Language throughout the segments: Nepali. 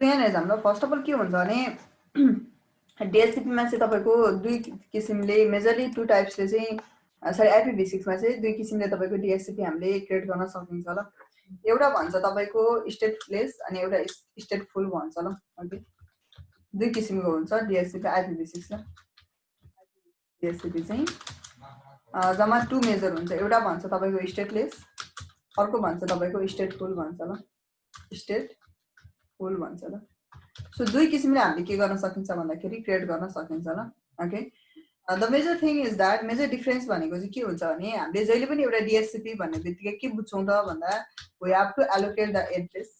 यहाँनिर हामीलाई फर्स्ट अफ अल के हुन्छ भने डिएससिपीमा चाहिँ तपाईँको दुई किसिमले मेजरली टु टाइप्सले चाहिँ सरी आइपिभी6मा चाहिँ दुई किसिमले तपाईँको डिएससिपी हामीले क्रिएट गर्न सकिन्छ ल। एउटा भन्छ तपाईँको स्टेटलेस अनि एउटा स्टेटफुल भन्छ ल। ओके, दुई किसिमको हुन्छ डिएससिपी आइपिभी6 ल। डिएससिपी चाहिँ जम्मा टु मेजर हुन्छ। एउटा भन्छ तपाईँको स्टेटलेस, अर्को भन्छ तपाईँको स्टेटफुल भन्छ ल। स्टेटफुल भन्छ ल। सो दुई किसिमले हामीले के गर्न सकिन्छ भन्दाखेरि क्रिएट गर्न सकिन्छ ल। Okay, the major thing is that major difference भनेको चाहिँ के हुन्छ भने हामीले जहिले पनि एउटा डिएससिपी भन्ने बित्तिकै के बुझ्छौँ त भन्दा we have to allocate the address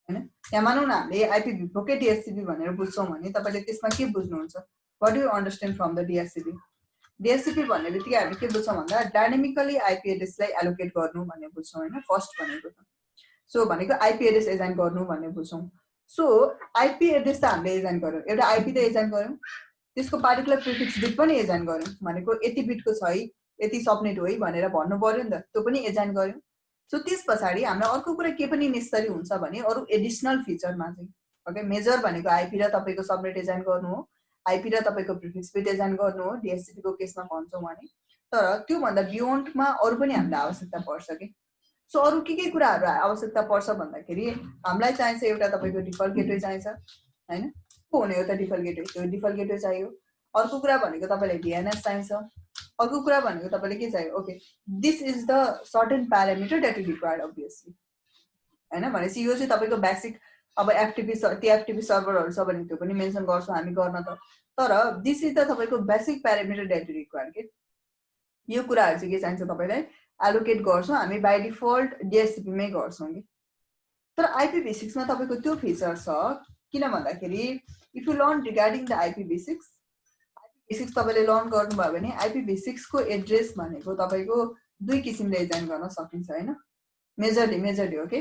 हैन। यहाँ मानौँ न हामीले आइपिभी4 कै डिएससिपी भनेर बुझ्छौँ भने तपाईँले त्यसमा के बुझ्नुहुन्छ? What do you understand from the DHCP? DHCP भन्ने बित्तिकै हामी के बुझ्छौँ भन्दा डाइनामिकली आइपी एड्रेसलाई एलोकेट गर्नु भन्ने बुझ्छौँ हैन, फर्स्ट भनेको त। सो भनेको आइपी एड्रेस एजाइन गर्नु भन्ने बुझ्छौँ। सो आइपी एड्रेस त हामीले एजाइन गर्यौँ, एउटा आइपी त एजाइन गर्यौँ, त्यसको पार्टिकुलर प्रिफिक्स बिट पनि एजाइन गर्यौँ, भनेको यति बिटको छ है, यति सबनेट हो है भनेर भन्नु पर्यो नि त, त्यो पनि एजाइन गर्यौँ। सो त्यस पछाडि हामीलाई अर्को कुरा के पनि नेसेसरी हुन्छ भने अरू एडिसनल फिचरमा चाहिँ ओके, मेजर भनेको आइपी र तपाईँको सबनेट एजाइन गर्नु हो, आइपी र तपाईँको प्रिफिक्स बिट एजाइन गर्नु हो डिएससिपी को केसमा भन्छौँ भने। तर त्योभन्दा बियोन्डमा अरू पनि हामीलाई आवश्यकता पर्छ कि। सो अरू के कुराहरू आवश्यकता पर्छ भन्दाखेरि हामीलाई चाहिन्छ एउटा तपाईँको डिफल्ट गेटवे चाहिन्छ हैन, को हुने हो त डिफल्ट गेटवे? त्यो डिफल्ट गेटवे चाहियो। अर्को कुरा भनेको तपाईँलाई डिएनएस चाहिन्छ। अर्को कुरा भनेको तपाईँले के चाहियो? Okay, this is the certain parameter that is required obviously हैन। भनेपछि यो चाहिँ तपाईँको बेसिक, अब एफटिपी टिएफटिपी सर्भरहरू छ भने त्यो पनि मेन्सन गर्छौँ हामी गर्न त, तर दिस इज द तपाईँको basic parameter that is required के। यो कुराहरू चाहिँ के चाहिन्छ तपाईँलाई एलोकेट गर्छौँ हामी बाई डिफल्ट डिएससिपीमै गर्छौँ कि। तर आइपिभी6मा तपाईँको त्यो फिचर छ, किन भन्दाखेरि if you learn regarding the IPv6 तपाईँले लर्न गर्नुभयो भने आइपिभी6 को एड्रेस भनेको तपाईँको दुई किसिमले एजाइन गर्न सकिन्छ हैन, मेजरली ओके।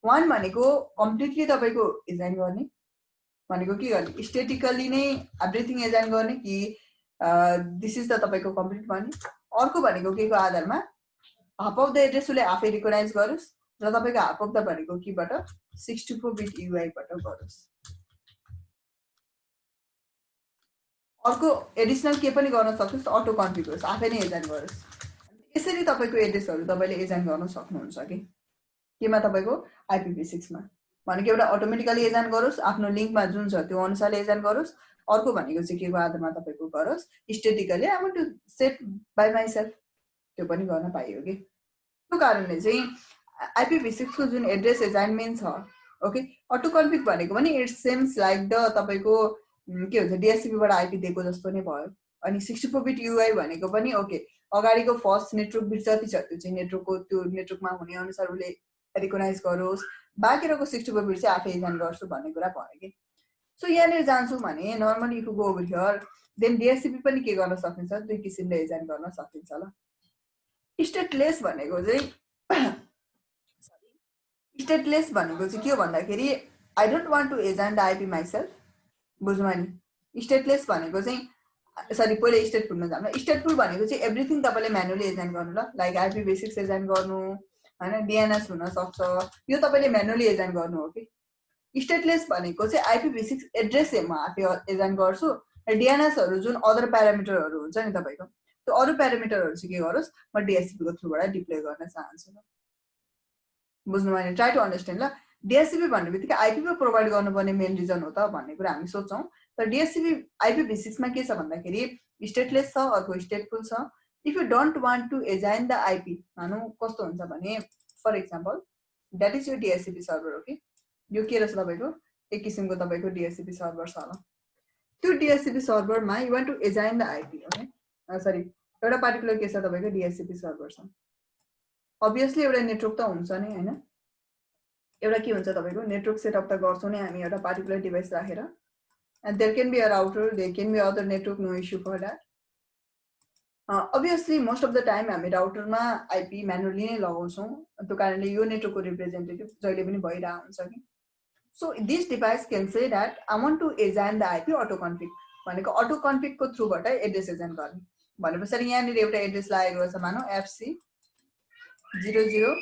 वान भनेको कम्प्लिटली तपाईँको एजाइन गर्ने भनेको के गर्ने, स्टेटिकली नै एभ्रिथिङ एजाइन गर्ने कि दिस इज द तपाईँको कम्प्लिट गर्ने। अर्को भनेको के को आधारमा हाफ अफ द एड्रेस उसले आफै रिकगनाइज गरोस् र तपाईँको हाफ अफ द भनेको केबाट 64 बिट युआईबाट गरोस्। अर्को एडिसनल के पनि गर्न सक्नुहोस्, अटो कन्फिग होस्, आफै नै एजाइन गरोस्। यसरी तपाईँको एड्रेसहरू तपाईँले एजाइन गर्न सक्नुहुन्छ कि केमा तपाईँको आइपिभी6मा। भनेको एउटा अटोमेटिकली एजाइन गरोस्, आफ्नो लिङ्कमा जुन छ त्यो अनुसारले एजाइन गरोस्। अर्को भनेको चाहिँ के को आधारमा तपाईँको गरोस्, statically I want to set by myself, त्यो पनि गर्न पाइयो कि। त्यो कारणले चाहिँ आइपिभी6 को जुन एड्रेस एजाइनमेन्ट छ ओके, अटो कन्फिग भनेको पनि इट्स सेम्स लाइक द तपाईँको के हुन्छ डिएससिपीबाट आइपी दिएको जस्तो नै भयो। अनि 64 बिट युआई भनेको पनि ओके, अगाडिको फर्स्ट नेटवर्क बिट जति छ त्यो चाहिँ नेटवर्कको त्यो नेटवर्कमा हुने अनुसार उसले रिकगनाइज गरोस्, बाँकी 64 बिट चाहिँ आफै एजाइन गर्छु भन्ने कुरा भयो कि। सो यहाँनिर जान्छौँ भने normally if you go over here then DHCP पनि के गर्न सकिन्छ, दुई किसिमले एजाइन गर्न सकिन्छ ल। स्टेटलेस भनेको चाहिँ स्टेटलेस भनेको चाहिँ के हो भन्दाखेरि I don't want to assign the IP myself, बुझ्नु नि। स्टेटलेस भनेको चाहिँ सरी पहिले स्टेटफुलमा जानु। स्टेटफुल भनेको चाहिँ एभ्रिथिङ तपाईँले म्यानुअली एजाइन गर्नु ल, लाइक आइपिभी6 एजाइन गर्नु हैन, डिएनएस हुन सक्छ, यो तपाईँले म्यानुअली एजाइन गर्नु हो कि। स्टेटलेस भनेको चाहिँ आइपिभी6 एड्रेस म आफै एजाइन गर्छु र डिएनएसहरू जुन अदर प्यारामिटरहरू हुन्छ नि तपाईँको त्यो अरू प्यारामिटरहरू चाहिँ के गरोस् म डिएससिपी को थ्रुबाट डिप्लोय गर्न चाहन्छु ल, बुझ्नु भयो? ट्राई टु अन्डरस्ट्यान्ड ल। डिएससिपी भन्ने बित्तिकै आइपीमा प्रोभाइड गर्नुपर्ने मेन रिजन हो त भन्ने कुरा हामी सोच्छौँ, तर डिएससिपी आइपिभी6मा के छ भन्दाखेरि स्टेटलेस छ, अर्को स्टेटफुल छ। If you don't want to assign the IP, भनौँ कस्तो हुन्छ भने फर एक्जाम्पल द्याट इज यो डिएससिपी सर्भर हो कि, यो के रहेछ तपाईँको एक किसिमको तपाईँको डिएससिपी सर्भर छ ल। त्यो डिएससिपी सर्भरमा you want to assign the IP okay, sorry एउटा पार्टिकुलर के छ तपाईँको डिएससिपी सर्भर छ, अभियसली एउटा नेटवर्क त हुन्छ नि हैन, एउटा के हुन्छ तपाईँको नेटवर्क सेटअप त गर्छौँ नि हामी एउटा पार्टिकुलर डिभाइस राखेर, and there can be a router, there can be other network, no issue for that. Obviously most of the time हामी राउटरमा आइपी म्यानुअली नै लगाउँछौँ, त्यो कारणले यो नेटवर्कको रिप्रेजेन्टेटिभ जहिले पनि भइरहेको हुन्छ कि। So this device can say that I want to assign the IP auto config, भनेको अटो कन्फिगको थ्रुबाट एड्रेस एजाइन गर्ने। भने पछाडि यहाँनिर एउटा एड्रेस लागेको छ, मानौ FC 00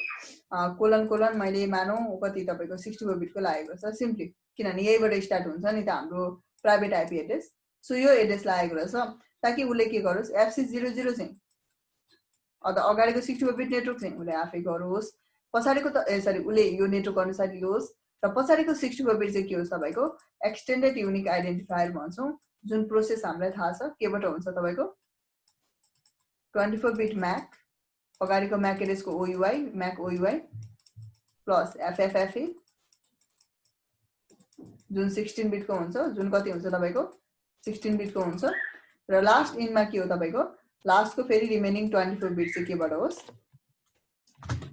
कोलन कोलन मैले मानौँ कति तपाईको 64 बिटको लागेको छ सिम्पली, किनभने यहीबाट स्टार्ट हुन्छ नि त हाम्रो प्राइभेट आइपी एड्रेस। सो यो एड्रेस लागेको रहेछ ताकि उसले के गरोस्, FC00 चाहिँ अगाडिको 64 बिट नेटवर्क चाहिँ उसले आफै गरोस्, पछाडिको त सरी उसले यो नेटवर्क अनुसार लियोस्, र पछाडिको 64 बिट चाहिँ के होस् तपाईँको एक्सटेन्डेड युनिक आइडेन्टिफायर भन्छौँ, जुन प्रोसेस हामीलाई थाहा छ केबाट हुन्छ तपाईँको 24 बिट म्याक, अगाडिको म्याक एड्रेसको OUI MAC OUI plus FFFE जुन 16 बिटको हुन्छ, जुन कति हुन्छ तपाईँको 16 बिटको हुन्छ, र लास्ट इनमा के हो तपाईँको लास्टको फेरि रिमेनिङ 24 बिट चाहिँ केबाट होस्,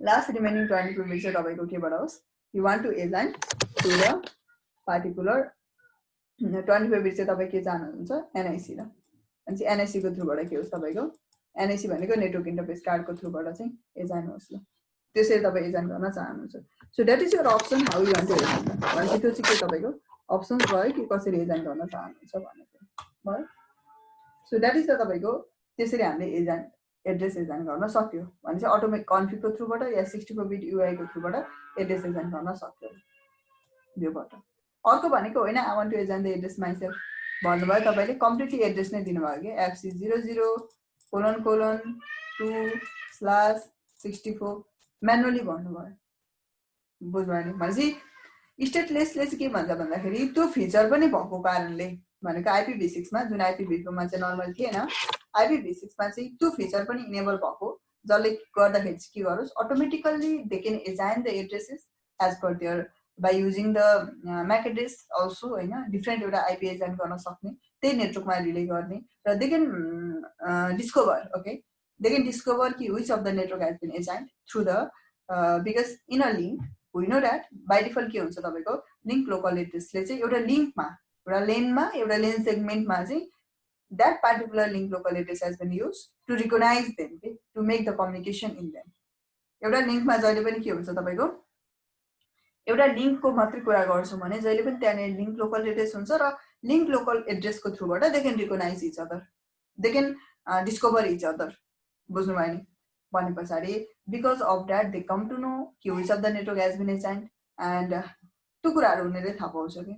लास्ट रिमेनिङ 24 बिट चाहिँ तपाईँको केबाट होस्, you want to assign to the particular 24 bit चाहिँ तपाईँ के चाहनुहुन्छ NIC र अनि NIC को थ्रुबाट के होस् तपाईँको NIC भनेको नेटवर्क इन्टरफेस कार्डको थ्रुबाट चाहिँ एजाइन होस् ल, त्यसरी तपाईँ एजाइन गर्न चाहनुहुन्छ। So that is your option how you want to assign, भनेपछि त्यो चाहिँ के तपाईँको अप्सन्स भयो कि कसरी एजाइन गर्न चाहनुहुन्छ भनेको भयो। सो द्याट इज द तपाईँको त्यसरी हामीले एजाइन एड्रेस एजाइन गर्न सक्यो भने चाहिँ अटोमेटिक कन्फिगको थ्रुबाट या 64 बिट UI को थ्रुबाट एड्रेस एजाइन गर्न सक्यो योबाट। अर्को भनेको होइन I want to assign the address myself भन्नुभयो, तपाईँले कम्प्लिटली एड्रेस नै दिनुभयो कि FC00:2/64 म्यानुअली भन्नुभयो, बुझ्नुभयो नि। भनेपछि स्टेटलेसले चाहिँ के भन्छ भन्दाखेरि त्यो फिचर पनि भएको कारणले भनेको IPv6 मा जुन IPv4 मा चाहिँ नर्मल थिएन, IPv6 मा चाहिँ त्यो फिचर पनि इनेबल भएको, जसले गर्दाखेरि चाहिँ के गरोस् automatically they can assign the addresses as per their by using the MAC address also होइन, डिफ्रेन्ट एउटा आइपी एजाइन गर्न सक्ने, त्यही नेटवर्कमा रिले गर्ने, र they can discover okay they can discover कि which of the network has been assigned through the because in a link we know that by default के हुन्छ तपाईँको लिङ्क लोकल एड्रेसले चाहिँ एउटा लिङ्कमा एउटा लेनमा एउटा लेन सेगमेन्टमा चाहिँ that particular link local address has been used to recognize them, okay, to make the communication in them. एउटा लिङ्कमा जहिले पनि के हुन्छ तपाईँको एउटा लिङ्कको मात्रै कुरा गर्छौँ भने जहिले पनि त्यहाँनिर लिङ्क लोकल एड्रेस हुन्छ र लिङ्क लोकल एड्रेसको थ्रुबाट they can recognize each other, they can discover each other, बुझ्नुभयो नि। भने पछाडि because of that they come to know कि which of the network has been assigned and त्यो कुराहरू उनीहरूले थाहा पाउँछ कि।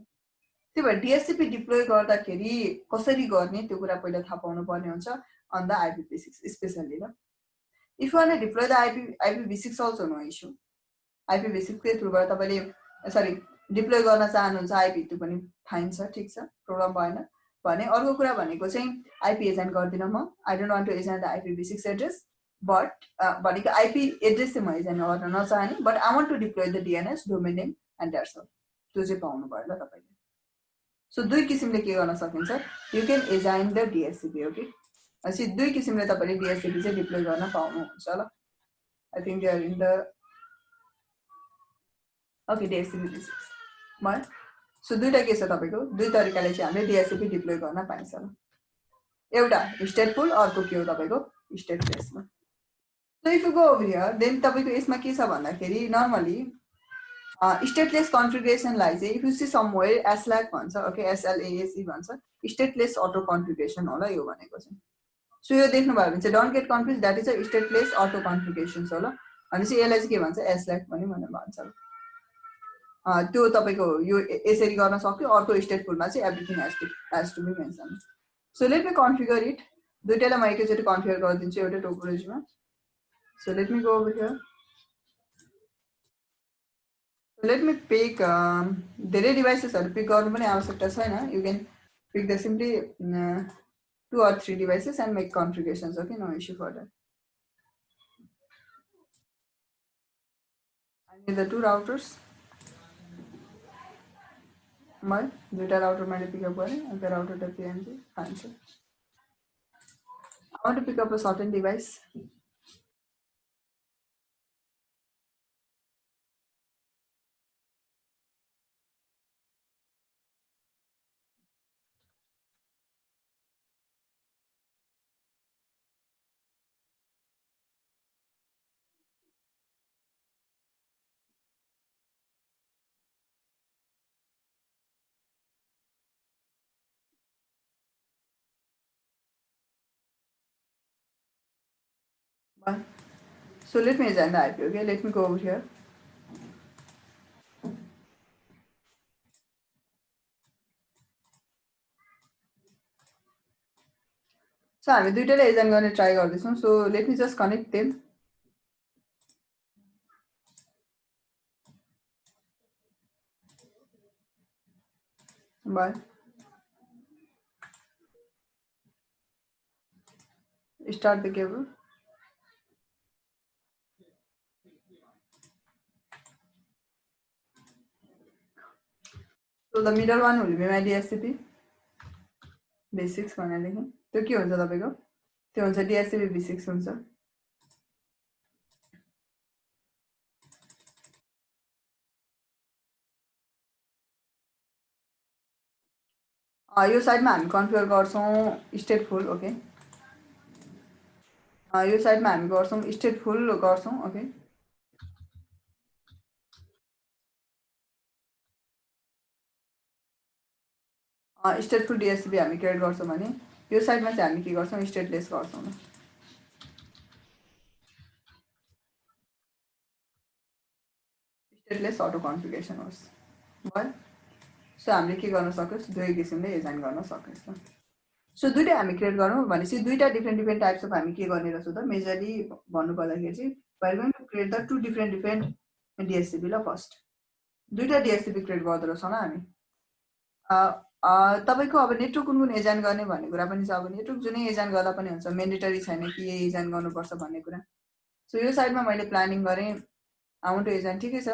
त्यही भएर DHCP डिप्लोय गर्दाखेरि कसरी गर्ने त्यो कुरा पहिला थाहा पाउनु पर्ने हुन्छ अन द IPv6 स्पेसली ल। If you want to deploy the IPv6 also no issue, IPv6 को थ्रुबाट तपाईँले सरी डिप्लोय गर्न चाहनुहुन्छ आइपी त्यो पनि फाइन छ, ठिक छ, प्रब्लम भएन। भने अर्को कुरा भनेको चाहिँ आइपी एजाइन गर्दिनँ म, I don't want to assign the IPv6 address, but भनेको आइपी एड्रेस चाहिँ म एजाइन गर्न नचाहने, but I want to deploy the DNS domain name and that's all, त्यो चाहिँ पाउनु भयो ल तपाईँले। सो दुई किसिमले के गर्न सकिन्छ, you can assign the DHCP okay, अनि दुई किसिमले तपाईँले DHCP चाहिँ डिप्लोय गर्न पाउनुहुन्छ ल। I think they are in the okay DHCP भयो। सो दुईटा के छ तपाईँको दुई तरिकाले चाहिँ हामीले DHCP डिप्लोय गर्न पाइन्छ ल, एउटा स्टेटफुल, अर्को के हो तपाईँको स्टेटलेसमा। So if you go over here then तपाईँको यसमा के छ भन्दाखेरि नर्मली स्टेटलेस कन्फिगरेसनलाई चाहिँ if you see somewhere SLAAC भन्छ, ओके SLASE भन्छ, स्टेटलेस अटो कन्फिगरेसन होला यो भनेको चाहिँ। सो यो देख्नुभयो भने चाहिँ don't get confuse, that is a stateless auto configuration हो ल। भनेपछि यसलाई चाहिँ के भन्छ एसल्याक पनि भनेर भन्छ। त्यो तपाईँको यो यसरी गर्न सक्यो, अर्को स्टेटफुलमा चाहिँ everything has to be mention. So let me configure it, दुईटैलाई म एकैचोटि कन्फिगर गरिदिन्छु एउटै टोपोलोजीमा। So let me go over here, let me pick धेरै डिभाइसेसहरू पिक गर्नु पनि आवश्यकता छैन, you can pick the simply 2 or 3 devices and make configurations, okay, no issue for that. I need the 2 routers, my data router मैले pick up गरेँ, and the router.png fine sir. I want to pick up a certain device. So let me assign the IP, okay? Let me go over here. So हामी दुईटैलाई assign गर्ने try गर्दैछौँ. So let me just connect them. Bye. Start the cable. So the middle one will be my DSCP basics भनेदेखि त्यो के हुन्छ तपाईको त्यो हुन्छ DSCP basics हुन्छ यो साइडमा हामी कन्फिगर गर्छौं स्टेटफुल ओके यो साइडमा हामी गर्छौं स्टेटफुल गर्छौं ओके स्टेटफुल DSCP हामी क्रिएट गर्छौं भने यो साइडमा चाहिँ हामी के गर्छौं स्टेटलेस गर्छौं स्टेटलेस अटो कन्फिगरेसन होस् भयो सो हामीले के गर्न सक्यौं दुई किसिमले डिजाइन गर्न सक्यौं सो दुईटा हामी क्रिएट गरौँ भनेपछि दुईटा डिफरेन्ट टाइप्स अफ हामी के गर्ने रहेछौं त मेजरली भन्नु पर्दाखेरि चाहिँ we are going to create the two different DSCP ल फर्स्ट दुईटा DSCP क्रिएट गर्दै रहेछौं हामी तपाईको अब नेटवर्क कुन कुन एजाइन गर्ने भन्ने कुरा पनि छ अब नेटवर्क जुनै एजाइन गर्दा पनि हुन्छ मेन्डेटरी छैन कि यही एजाइन गर्नुपर्छ भन्ने कुरा सो यो साइडमा मैले प्लानिङ गरे आई वान्ट टु एजाइन ठिकै छ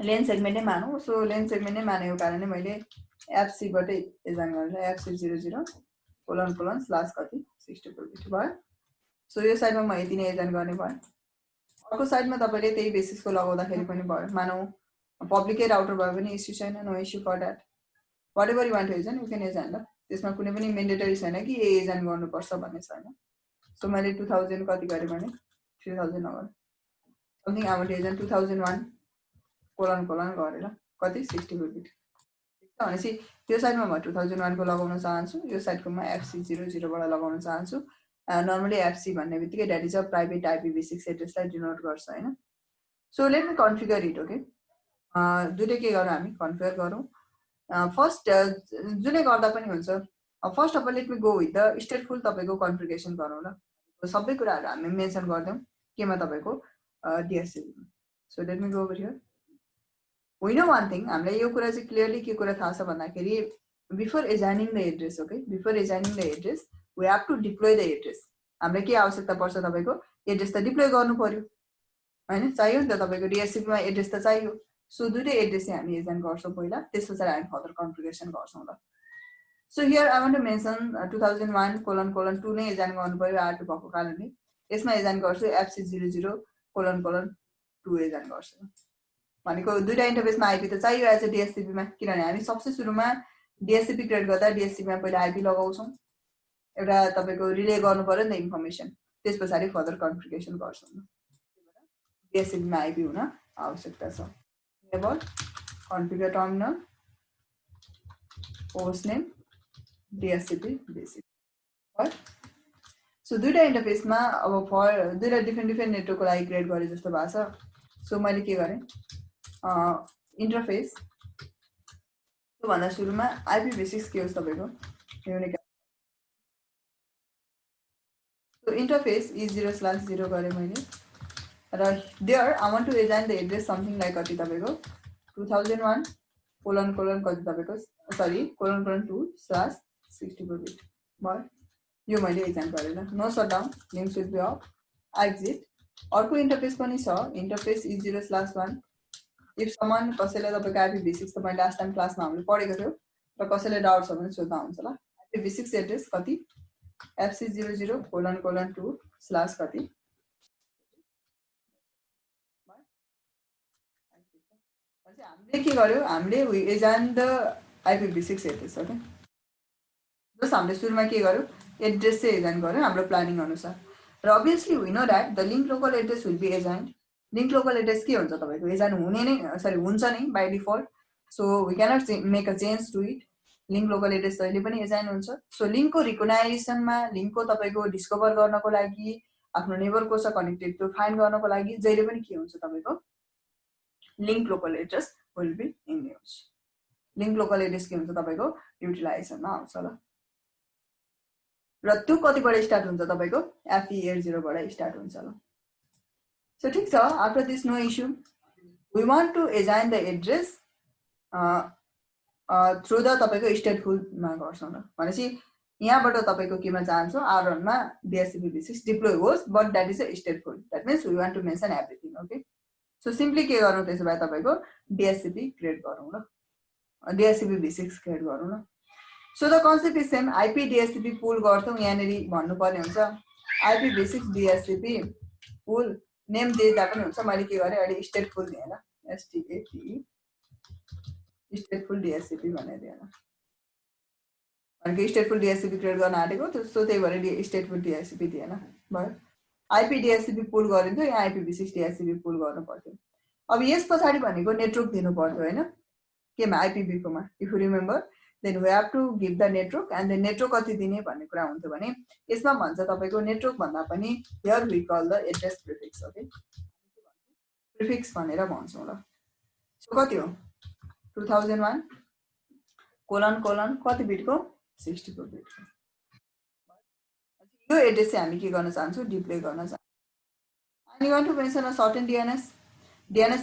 लेन सेगमेन्ट नै मानौ सो लेन सेगमेन्ट नै मानेको कारणले मैले FC बाटै एजाइन गरेर FC00 कोलन कोलन स्ल्यास कति 64 बिट भयो सो यो साइडमा म यति नै एजाइन गर्ने भयो अर्को साइडमा तपाईले त्यही बेसिसको लगाउँदाखेरि पनि भयो मानौ पब्लिकै राउटर भयो भने इस्यु छैन no issue for that whatever you want to assign you can assign ल त्यसमा कुनै पनि मेन्डेटरी छैन कि ए एजाइन गर्नुपर्छ भन्ने छैन सो मैले 2000 कति गरे भने 3000 नगर something I want assign 2001 colon colon गरेर कति 64 बिट भनेपछि त्यो साइडमा म 2001 को लगाउन चाहन्छु यो साइडको म FC00 बाट लगाउन चाहन्छु नर्मली FC भन्ने बित्तिकै that is a private IPv6 एड्रेसलाई डिनोट गर्छ हैन so let me configure it okay दुईटै के गरौँ हामी कन्फिगर गरौँ फर्स्ट जुनै गर्दा पनि हुन्छ first of all let me go with the stateful तपाईको कन्फिगरेसन गरौँ ल सबै कुराहरु हामी मेन्सन गर्दैम केमा तपाईको DSCP so let me go over here We know one thing, हामीलाई यो कुरा चाहिँ क्लियरली के कुरा थाहा छ भन्दाखेरि before assigning the address okay before assigning the address we have to deploy the address हामीलाई के आवश्यकता पर्छ तपाईको एड्रेस त डिप्लोय गर्नु पर्यो हैन चाहियो नि त तपाईको DSCP मा एड्रेस त चाहियो सो दुईटै एड्रेस चाहिँ हामी एजाइन गर्छौं पहिला त्यसपछि हामी फर्दर कन्फिगरेसन गर्छौं ल so here I want to mention 2001 colon colon 2 नै एजाइन गर्नु पर्यो R2 भएको कारणले यसमा एजाइन गर्छु FC00 कोलन कोलन 2 एजाइन गर्छु भनेको दुईटा इन्टरफेसमा आइपी त चाहियो एज अ DSCP मा किनभने हामी सबसे सुरुमा DSCP क्रिएट गर्दा DSCP मा पहिला आइपी लगाउँछौं एउटा तपाईको रिले गर्नु पर्यो नि त इन्फर्मेसन त्यसपछि फर्दर कन्फिगरेसन गर्छौं DSCP मा आइपी हुन आवश्यकता छ enable configure terminal hostname DSCP basic right so दुईटा इन्टरफेसमा अब फर दुईटा डिफरेन्ट नेटवर्कको लागि क्रिएट गरे जस्तो भएको छ सो मैले के गरे इन्टरफेस त्यो भन्दा सुरुमा IPv6 के हो तपाईको युनिक सो इन्टरफेस E0/0 गरे मैले र there I want to assign the address something like कति तपाईको 2001 कोलन कोलन कति तपाईको सरी कोलन कोलन 2/64 बिट भयो यो मैले एजाइन गरे ल no shutdown link should be off exit अर्को इन्टरफेस पनि छ इन्टरफेस E0/1 इफ समन कसैले तपाईको IPv6 त मैले लास्ट टाइम क्लासमा हामीले पढेको थियो र कसैले डाउट छ भने सोध्दा हुन्छ ल IPv6 एड्रेस कति FC00 कोलन कोलन 2 स्ल्यास कति हामीले के गर्यो हामीले we assign the IPv6 address okay जस हामीले सुरुमा के गर्यो एड्रेस चाहिँ एजाइन गर्यो हाम्रो प्लानिङ अनुसार र obviously we know that the link local address will be assigned link local address के हुन्छ तपाईको एजाइन हुने नै सरी हुन्छ नै by default so we cannot make a change to it link local address जहिले पनि एजाइन हुन्छ सो लिंकको रिकग्नाइजेसनमा लिंकको तपाईको डिस्कभर गर्नको लागि आफ्नो नेबर कोसँग कनेक्टेड त्यो फाइन्ड गर्नको लागि जहिले पनि के हुन्छ तपाईको link local address will be in use link local address के हुन्छ तपाईको युटिलाइजेसनमा आउँछ ल र त्यो कतिबाट स्टार्ट हुन्छ तपाईको FE80 बाट स्टार्ट हुन्छ ल सो ठीक छ after this no issue we want to assign the address through the तपाईको stateful मा गर्छौं ल भनेपछि यहाँबाट तपाईको केमा चाहन्छौ R1 मा DHCP-V6 डिप्लोय होस् but that is a stateful that means we want to mention everything okay so simply के गरौँ त्यसो भए तपाईको DHCP क्रिएट गरौँ ल DHCP-V6 क्रिएट गरौँ ल so the concept is same IP DHCP पुल गर्छौं यहाँनेरि भन्नु पर्ने हुन्छ IP-V6 DHCP पुल नेम दिएदा पनि हुन्छ मैले के गरे अहिले stateful दिए ल STATE stateful DHCP भनेर दिए ल अनि stateful DHCP क्रिएट गर्न आटेको सो त्यही भएर stateful DHCP दिएन भयो IP DHCP पुल गरिन्थ्यो यहाँ IP-V6 DHCP पुल गर्नु पर्थ्यो अब यस पछाडी भनेको नेटवर्क दिनु पर्थ्यो हैन केमा IPv4 मा if you remember then we have to give the network and the network कति दिने भन्ने कुरा हुन्थ्यो भने यसमा भन्छ तपाईको नेटवर्क भन्दा पनि here we call the address prefix okay prefix भनेर भन्छौं ल सो कति हो 2001 कोलन कति बिटको 64 बिटको यो एड्रेस चाहिँ हामी के गर्न चाहन्छौ डिप्लोय गर्न चाहन्छौ and you want to mention a certain DNS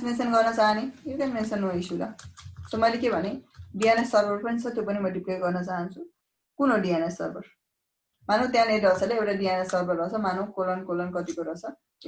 mention गर्न चाहने you can mention no issue ल सो मैले के भने DNS सर्भर पनि छ त्यो पनि म डिप्लोय गर्न चाहन्छु कुन हो DNS सर्भर मानौ त्यहाँ नेट रहेछ एउटा DNS सर्भर रहेछ मानौ कोलन कतिको रहेछ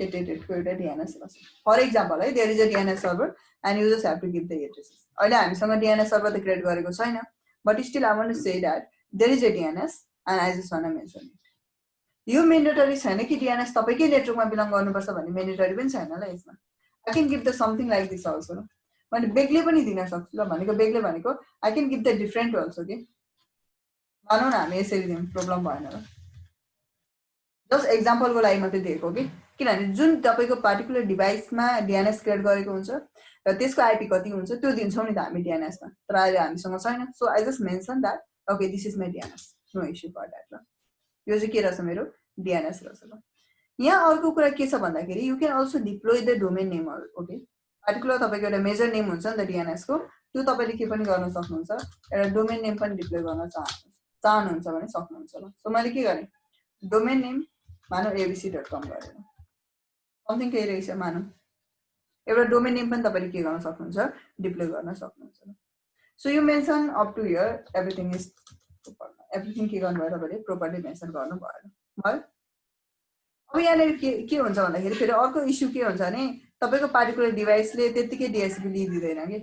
888 को एउटा DNS रहेछ फर एक्जाम्पल है there is a DNS server and you just have to give the addresses अहिले हामीसँग DNS सर्भर त क्रिएट गरेको छैन but still I want to say that there is a DNS and I just want to mention it यो मेन्डेटरी छैन कि DNS तपाईकै नेटवर्कमा बिलोङ गर्नुपर्छ भन्ने मेन्डेटरी पनि छैन ल यसमा I can give the something like this also मैले बेग्लै पनि दिन सक्छु ल भनेको बेग्लै भनेको I can give the different also के मानौ न हामी यसरी दिउँ प्रब्लम भएन ल जस्ट एक्जाम्पलको लागि मात्रै दिएको कि किनभने जुन तपाईको पार्टिकुलर डिभाइसमा DNS क्रिएट गरेको हुन्छ र त्यसको आईपी कति हुन्छ त्यो दिन्छौं नि त हामी DNS मा तर अहिले हामीसँग छैन so I just mention that okay this is my DNS no issue for that ल यो चाहिँ के रहेछ मेरो DNS रहेछ ल यहाँ अर्को कुरा के छ भन्दाखेरि you can also deploy the domain name okay particular तपाईको एउटा मेजर नेम हुन्छ नि त DNS को त्यो तपाईले के पनि गर्न सक्नुहुन्छ एउटा डोमेन नेम पनि डिप्लोय गर्न चाहनुहुन्छ भने सक्नुहुन्छ ल सो मैले के गरे डोमेन नेम मानौ abc.com गरेर समथिङ केही रहेछ मानौ एउटा डोमेन नेम पनि तपाईले के गर्न सक्नुहुन्छ डिप्लोय गर्न सक्नुहुन्छ so you mention up to here everything is everything के गर्नु भयो तपाईले प्रोपरली मेन्सन गर्नु भयो अब यहाँ के हुन्छ भन्दाखेरि फेरि अर्को इश्यू के हुन्छ भने तपाईको पार्टिकुलर डिभाइसले त्यतिकै DHCP लिइदिदैन के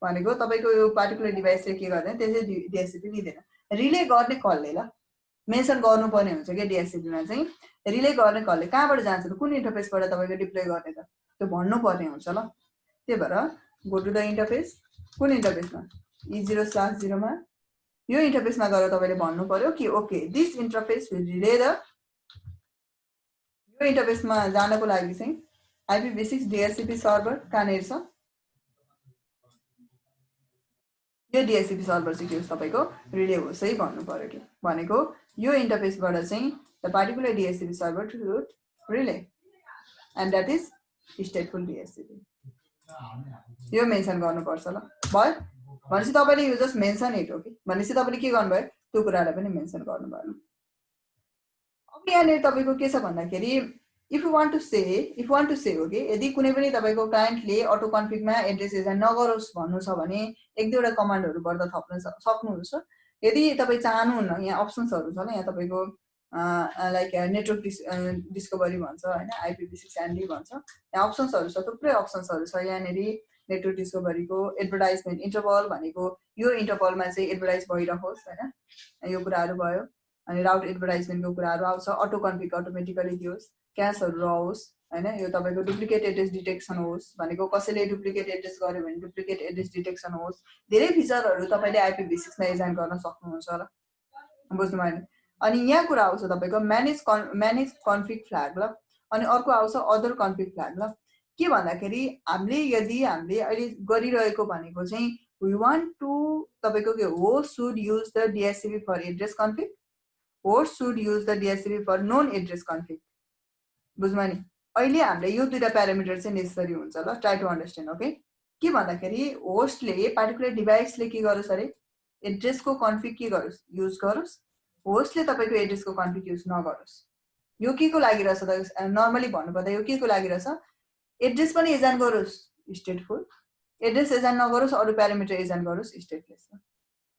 भनेको तपाईको यो पार्टिकुलर डिभाइसले के गर्दैन त्यसले DHCP लिइदैन रिले गर्ने कलले ल मेन्सन गर्नुपर्ने हुन्छ के DHCP मा चाहिँ रिले गर्ने कलले कहाँबाट जान्छ त कुन इन्टरफेसबाट तपाईको डिप्लोय गर्ने त त्यो भन्नु पर्ने हुन्छ ल त्यही भएर गो टु द इन्टरफेस कुन इन्टरफेसमा E0/0 मा यो इन्टरफेसमा गएर तपाईले भन्नु पर्यो कि okay this interface will relay the यो इन्टरफेसमा जानको लागि चाहिँ IP-V6 DHCP सर्भर कहाँनेर छ यो DHCP सर्भर चाहिँ के हो तपाईको रिले होस् है भन्नु पर्यो कि भनेको यो इन्टरफेसबाट चाहिँ the particular DHCP server to relay and that is stateful DHCP यो मेन्सन गर्नुपर्छ ल भयो भनेपछि तपाईले यो जस्ट मेन्सन इट हो कि भनेपछि तपाईले के गर्नुभयो त्यो कुरालाई पनि मेन्सन गर्नुभयो अब यहाँ तपाईको के छ भन्दाखेरि if you want to say okay यदि कुनै पनि तपाईको क्लाइन्टले अटो कन्फिगमा एड्रेस एजाइन नगरोस् भन्नु छ भने एक दुईवटा कमान्डहरु गर्दा थप्न सक्नुहुन्छ यदि तपाई चाहनुहुन्न यहाँ अप्सन्सहरु छ ल यहाँ तपाईको लाइक नेटवर्क डिस्कभरी भन्छ हैन IP-V6 एन्डी भन्छ यहाँ अप्सन्सहरु छ थुप्रै अप्सन्सहरु छ यहाँ नेरी नेटवर्क डिस्कभरीको एडभर्टाइजमेन्ट इन्टरभल भनेको यो इन्टरभलमा चाहिँ एडभर्टाइज भइरहोस् हैन यो कुराहरु भयो अनि राउट एडभर्टाइजमेन्टको कुराहरु आउँछ अटो कन्फिग अटोमेटिकली दियोस् क्याशहरु रहोस् हैन यो तपाईको डुप्लिकेट एड्रेस डिटेक्सन होस् भनेको कसैले डुप्लिकेट एड्रेस गर्यो भने डुप्लिकेट एड्रेस डिटेक्सन होस् धेरै फिचरहरु तपाईले IP-V6 मा डिजाइन गर्न सक्नुहुन्छ ल बुझ्नु भयो अनि यहाँ कुरा आउँछ तपाईको म्यानेज कन्फिग फ्ल्याग ल अनि अर्को आउँछ अदर कन्फिग फ्ल्याग ल के भन्दाखेरि हामीले अहिले गरिरहेको भनेको चाहिँ वी वान्ट टु तपाईको के host should use the DHCP for address config host should use the DHCP for known address config बुझ्नु नि अहिले हामीले यो दुईटा प्यारामिटर चाहिँ नेसेसरी हुन्छ ल ट्राई टु अन्डरस्ट्यान्ड ओके के भन्दाखेरि होस्टले पार्टिकुलर डिभाइसले के गरोस् अरे एड्रेसको कन्फिग के गरोस् युज गरोस् होस्टले तपाईँको एड्रेसको कन्फिग युज नगरोस् यो के को लागि रहेछ त नर्मली भन्नुपर्दा यो के को लागि रहेछ एड्रेस पनि एजान गरोस् स्टेटफुल एड्रेस एजान नगरोस् अरू प्यारामिटर एजान गरोस् स्टेटलेस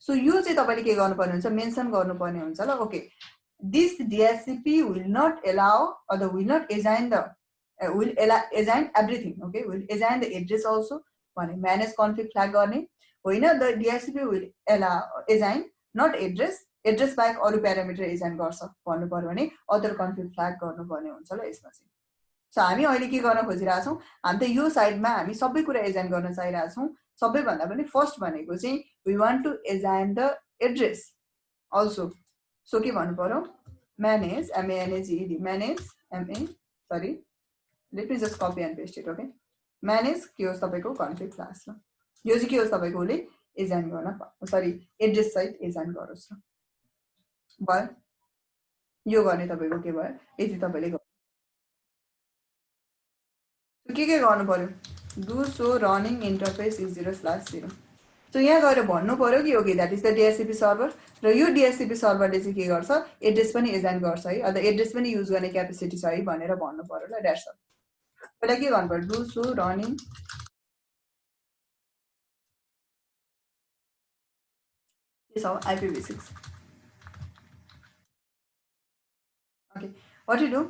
सो यो चाहिँ तपाईँले के गर्नुपर्ने हुन्छ मेन्सन गर्नुपर्ने हुन्छ ल okay this DHCP will not allow or the will not assign the will assign everything okay will assign the address also भने manage config flag गर्ने होइन the DHCP will allow assign not address back अरू प्यारामिटर एजाइन गर्छ भन्नु पर्यो भने अदर कन्फिग फ्ल्याग गर्नुपर्ने हुन्छ ल यसमा चाहिँ सो हामी अहिले के गर्न खोजिरहेका छौँ हामी त यो साइडमा हामी सबै कुरा एजाइन गर्न चाहिरहेका छौँ सबैभन्दा पनि फर्स्ट भनेको चाहिँ we want to assign the address also so के भन्नु पर्यो manage manage manage sorry let me just copy and paste it okay manage के होस् तपाईको config class ल यो चाहिँ के होस् तपाईकोले एजाइन गर्न सरी एड्रेस सहित एजाइन गरोस् ल भयो यो गर्ने तपाईको के भयो यति तपाईले के गर्नु पर्यो do show running interface is 0/0 so यहाँ गएर भन्नु पर्यो कि okay that is the DHCP server र यो DHCP सर्भरले चाहिँ के गर्छ एड्रेस पनि एजाइन गर्छ है अथवा एड्रेस पनि युज गर्ने क्यापेसिटी छ है भनेर भन्नु पर्यो ल दैट्स अल पहिला के गर्नु पर्यो डु सो रनिङ के छ IPv6 okay what you do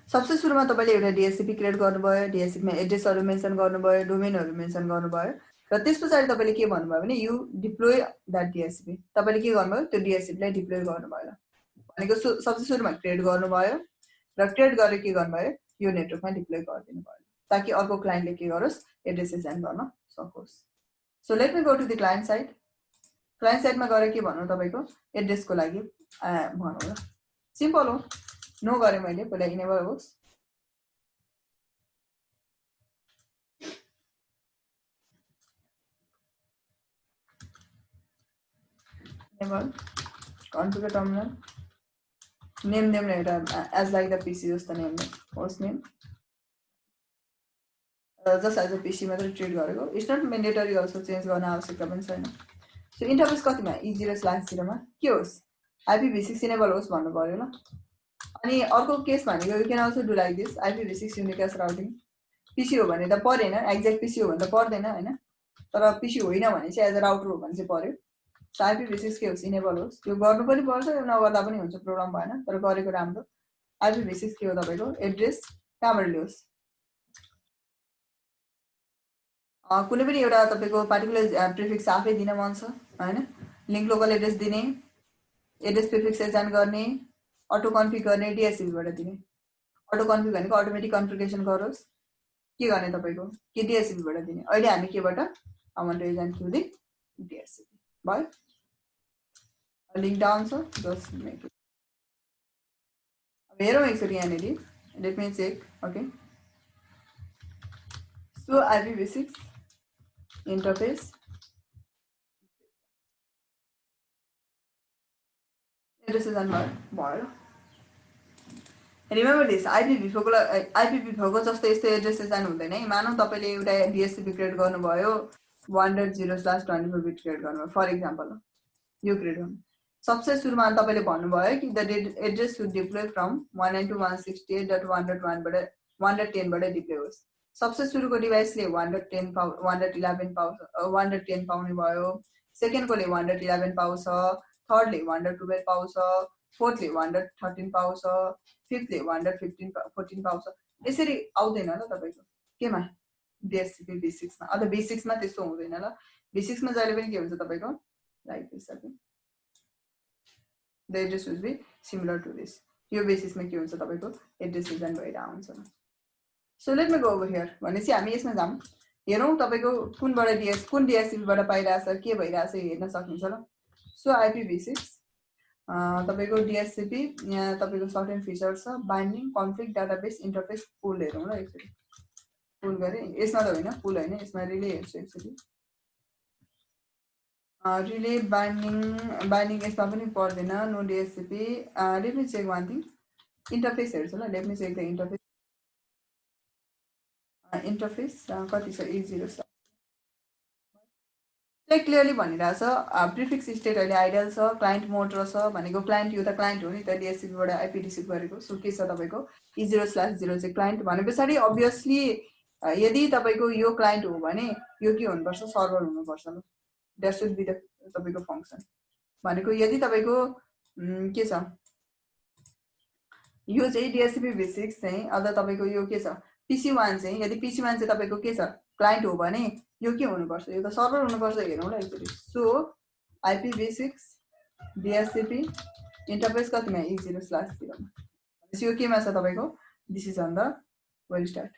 सबसे सुरुमा तपाईले एउटा DHCP क्रिएट गर्नुभयो DHCP मा एड्रेसहरु मेन्सन गर्नुभयो डोमेनहरु मेन्सन गर्नुभयो र त्यसपछि तपाईले के भन्नुभयो भने यु डिप्लोय दैट DHCP तपाईले के गर्नुभयो त्यो DHCP लाई डिप्लोय गर्नुभयो ल भनेको सबसे सुरुमा क्रिएट गर्नुभयो र क्रिएट गरेर के गर्नुभयो यो नेटवर्कमा डिप्लोय गरिदिनु भयो ताकि अर्को क्लाइन्टले के गरोस् एड्रेस एजाइन गर्न सकोस् so let me go to the client साइडमा गएर के भन्नु तपाईको एड्रेसको लागि भनौँ ल सिम्पल हो नो गरे मैले पहिला इनेबल होस् इनेबल कन्फिगर टर्मिनल नेम एउटा एज लाइक द पीसी जस्तो name host name just as a PC मात्र ट्रिट गरेको it's not mandatory also change गर्न आवश्यकता पनि छैन सो इन्टरफेस कतिमा E0/0 मा के होस् IPv6 इनेबल होस् भन्नु पर्यो ल अनि अर्को केस भनेको you can also do like this IPv6 unicast routing PC हो भने त परेन एक्ज्याक्ट पीसी हो भने त पर्दैन हैन तर पीसी होइन भने चाहिँ एज अ राउटर हो भने चाहिँ पर्यो सो IPv6 के होस् इनेबल होस् यो गर्नु पनि पर्छ यो नगर्दा पनि हुन्छ प्रोग्राम भएन तर गरेको राम्रो IPv6 के हो तपाईको एड्रेस कहाँबाट ल्याउस् कुनै पनि एउटा तपाईको पार्टिकुलर प्रिफिक्स आफै दिन मन छ हैन लिंक लोकल एड्रेस दिने एड्रेस प्रिफिक्स एजाइन गर्ने अटो कन्फिग गर्ने DHCP बाट दिने अटो कन्फिग भनेको अटोमेटिक कन्फिगरेसन गरोस् के गर्ने तपाईको के DHCP बाट दिने अहिले हामी केबाट I want to assign through the DHCP भयो लिंक डाउन छ जस्ट मेक इट अब हेरौँ एकचोटि यहाँनिर let me check okay so IPv6 interface address assign भयो रिमेम्बर दिस IPv4 को जस्तो यस्तो एड्रेस एजाइन हुँदैन है मानौ तपाईले एउटा DHCP क्रिएट गर्नुभयो 1.0/24 बिट क्रिएट गर्नुभयो फर एक्जाम्पल यो क्रिएट गर्नु सबसे सुरुमा तपाईले भन्नुभयो कि the address should deploy from 192.168.1.1 बाट 110 बाट डिप्लोय होस् सबसे सुरुको डिभाइसले 110 111 110 पाउने भयो सेकेन्डकोले 111 पाउँछ थर्डले 112 पाउँछ फोर्थले 113 पाउँछ फिफ्थले 114 पाउँछ यसरी आउँदैन ल तपाईको केमा DHCP v6 मा अथवा v6 मा त्यस्तो हुँदैन ल v6 मा जहिले पनि के हुन्छ तपाईको like this okay the address will be similar to this यो बेसिसमा के हुन्छ तपाईको एड्रेस एजाइन भएर आउँछ ल so let me go over here भनेपछि हामी यसमा जाम हेरौं तपाईको कुन DHCP बाट पाइराछ के भइराछ हेर्न सकिन्छ ल सो IPv6 तपाईको DHCP यहाँ तपाईको सर्टेन फिचर छ बाइन्डिङ कन्फ्लिक्ट डाटाबेस इन्टरफेस पुल हेरौं ल एकचोटि पुल गरे यसमा त हैन पुल हैन यसमा रिले हेर्छु एकचोटि रिले बाइन्डिङ यसमा पनि पर्दैन no DHCP let me check one thing interface हेर्छु ल let me check the interface interface कति छ 80 चाहिँ क्लियरली भनिरहेछ प्रिफिक्स स्टेट अहिले आइडियल छ क्लाइन्ट मोड र छ भनेको क्लाइन्ट यो त क्लाइन्ट हो नि त डिएससीपीबाट आइपी रिसिभ गरेको सो के छ तपाईँको E0/0 चाहिँ क्लाइन्ट भने पछाडि अभियसली यदि तपाईँको यो क्लाइन्ट हो भने यो के हुनुपर्छ सर्भर हुनुपर्छ ल द्याट सुड बी द तपाईँको फङ्सन भनेको यदि तपाईँको के छ यो चाहिँ डिएससीपी V6 चाहिँ अझ तपाईँको यो के छ PC1 चाहिँ यदि PC1 चाहिँ तपाईँको के छ क्लाइन्ट हो भने यो के हुनुपर्छ यो त सर्भर हुनुपर्छ हेरौँ ल एकचोटि सो IPv6 DHCP इन्टरफेस कतिमा E0/0 भनेपछि यो केमा छ तपाईँको this is on the well start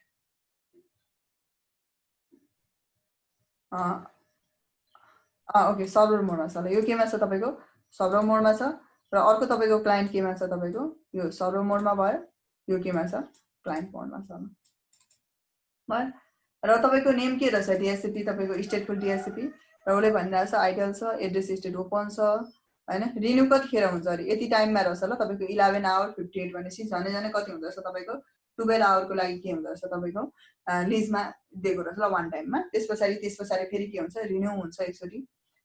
okay server मोडमा छ ल यो केमा छ तपाईँको सर्भर मोडमा छ र अर्को तपाईँको क्लाइन्ट केमा छ तपाईँको यो सर्भर मोडमा भयो यो केमा छ क्लाइन्ट मोडमा छ भयो र तपाईँको नेम के रहेछ डिएससीपी तपाईँको स्टेटफुल डिएससीपी र उसले भनिरहेछ आइडियल छ एड्रेस स्टेट ओपन छ हैन रिन्यू कतिखेर हुन्छ अरे यति टाइममा रहेछ ल तपाईँको 11 आवर 58 भनेपछि झनै झनै कति हुँदो रहेछ तपाईँको 12 आवरको लागि के हुँदो रहेछ तपाईँको लिजमा दिएको रहेछ ल वान टाइममा त्यस पछाडि फेरि के हुन्छ रिन्यू हुन्छ एकचोटि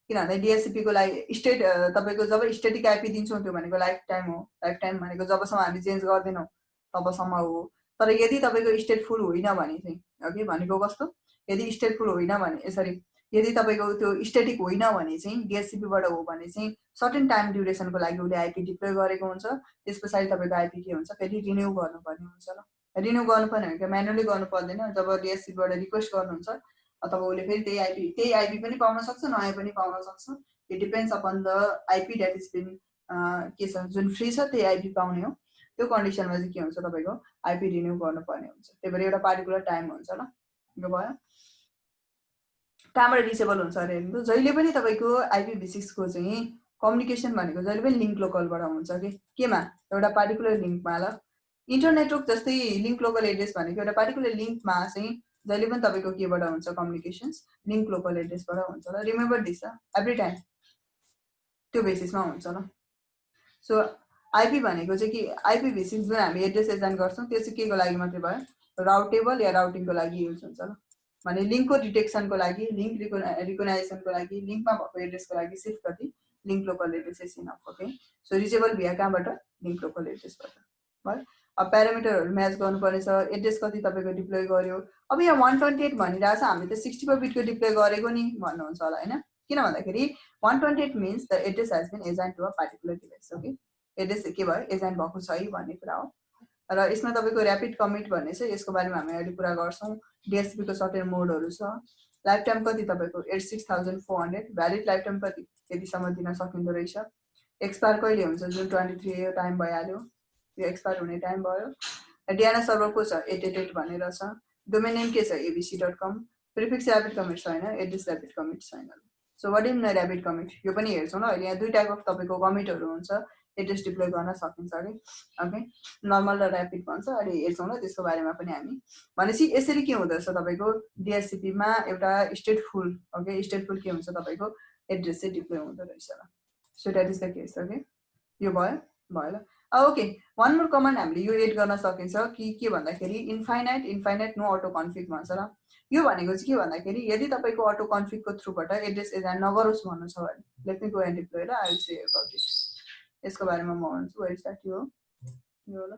किनभने डिएससीपी को लागि स्टेट तपाईँको जब स्टेटिक आइपी दिन्छौँ त्यो भनेको लाइफ टाइम भनेको जबसम्म हामी चेन्ज गर्दैनौँ तबसम्म हो तर यदि तपाईँको स्टेट फुल होइन भने चाहिँ ओके भनेको कस्तो यदि स्टेट फुल होइन भने सरी यदि तपाईँको त्यो स्टेटिक होइन भने चाहिँ डिएससीपीबाट हो भने चाहिँ सर्टेन टाइम ड्युरेसनको लागि उसले आइपी डिप्लोय गरेको हुन्छ त्यस पछाडि तपाईँको आइपी के हुन्छ फेरि रिन्यू गर्नुपर्ने हुन्छ ल रिन्यू गर्नुपर्ने भनेको म्यानुअली गर्नु पर्दैन जब डिएससीपीबाट रिक्वेस्ट गर्नुहुन्छ अथवा उसले फेरि त्यही आइपी पनि पाउन सक्छ नयाँ पनि पाउन सक्छ it depends upon the IP that is been के छ जुन फ्री छ त्यही आइपी पाउने हो त्यो कन्डिसनमा चाहिँ के हुन्छ तपाईँको आइपी रिन्यू गर्नुपर्ने हुन्छ त्यही भएर एउटा पार्टिकुलर टाइम हुन्छ ल यो भयो कहाँबाट रिचेबल हुन्छ अरे हेर्नु जहिले पनि तपाईँको IPv6 को चाहिँ कम्युनिकेसन भनेको जहिले पनि लिङ्क लोकलबाट हुन्छ कि केमा एउटा पार्टिकुलर लिङ्कमा ल इन्टरनेटवर्क जस्तै लिङ्क लोकल एड्रेस भनेको एउटा पार्टिकुलर लिङ्कमा चाहिँ जहिले पनि तपाईँको केबाट हुन्छ कम्युनिकेसन्स लिङ्क लोकल एड्रेसबाट हुन्छ ल रिमेम्बर दिस एभ्री टाइम त्यो बेसिसमा हुन्छ ल सो आइपी भनेको चाहिँ कि IPv6 जुन हामी एड्रेस एजाइन गर्छौँ त्यो चाहिँ केको लागि मात्रै भयो राउटेबल या राउटिङको लागि युज हुन्छ ल भने लिङ्कको डिटेक्सनको लागि लिङ्क रिकग्नाइजेसनको लागि लिङ्कमा भएको एड्रेसको लागि सिर्फ कति link local address is enough okay so reachable भ्या कहाँबाट लिङ्क लोकल एड्रेसबाट भयो अब प्यारामिटरहरू म्याच गर्नुपर्ने छ एड्रेस कति तपाईँको डिप्लोय गर्यो अब यहाँ 128 भनिरहेको छ हामीले त 64 बिटको डिप्लोय गरेको नि भन्नुहुन्छ होला होइन किन भन्दाखेरि 128 means the address has been assign to a particular device okay address के भयो एजाइन भएको छ है भन्ने कुरा हो र यसमा तपाईँको ऱ्यापिड कमिट भन्ने छ यसको बारेमा हामी अहिले कुरा गर्छौँ डिएसपी को सर्टेन मोडहरू छ लाइफ टाइम कति तपाईँको 86,400 भ्यालिड लाइफ टाइम कति यतिसम्म दिन सकिँदो रहेछ एक्सपायर कहिले हुन्छ जुन 23 यो टाइम भइहाल्यो यो एक्सपायर हुने टाइम भयो डिएनएस सर्भर को छ 888 भनेर छ डोमेन नेम के छ abc.com प्रिफिक्स ऱ्यापिड कमिट छैन एड्रेस ऱ्यापिड कमिट छैन so what is rapid commit यो पनि हेर्छौँ ल अहिले यहाँ दुई टाइप अफ तपाईँको कमिटहरू हुन्छ एड्रेस डिप्लोय गर्न सकिन्छ अरे ओके नर्मल र ऱ्यापिड भन्छ अहिले हेर्छौँ ल त्यसको बारेमा पनि हामी भनेपछि यसरी के हुँदो रहेछ तपाईँको डिएससीपीमा एउटा स्टेटफुल ओके स्टेटफुल के हुन्छ तपाईँको एड्रेस चाहिँ डिप्लोय हुँदो रहेछ ल so that is the case okay यो भयो ल ओके वान मोर कमान्ड हामीले यो एड गर्न सकिन्छ कि के भन्दाखेरि इन्फाइनाइट नो अटो कन्फिग भन्छ ल यो भनेको चाहिँ के भन्दाखेरि यदि तपाईँको अटो कन्फिगको थ्रुबाट एड्रेस एजाइन नगरोस् भन्नु छ भने let me go and deploy ल I will say about it यसको बारेमा म भन्छु वेल स्टार्ट यो ल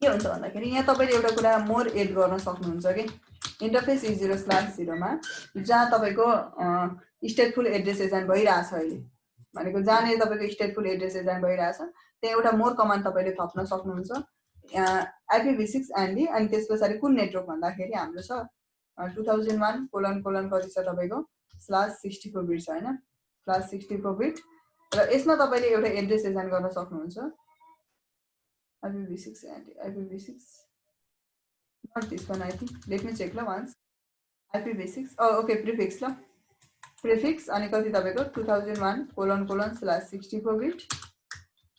के हुन्छ भन्दाखेरि यहाँ तपाईँले एउटा कुरा मोर एड गर्न सक्नुहुन्छ कि इन्टरफेस E0/0 मा जहाँ तपाईँको स्टेटफुल एड्रेस एजाइन भइरहेछ अहिले भनेको जहाँनिर तपाईँको स्टेटफुल एड्रेस एजाइन भइरहेछ त्यहाँ एउटा मोर कमान्ड तपाईँले थप्न सक्नुहुन्छ IPv6 एन्डी अनि त्यस पछाडि कुन नेटवर्क भन्दाखेरि हाम्रो छ 2001:: कति छ तपाईँको /64 बिट छ हैन /64 बिट र यसमा तपाईँले एउटा एड्रेस एजाइन गर्न सक्नुहुन्छ IPv6 and IPv6 not this one I think let me check la once IPv6 okay prefix la prefix अनि कति तपाईको 2001:: बिट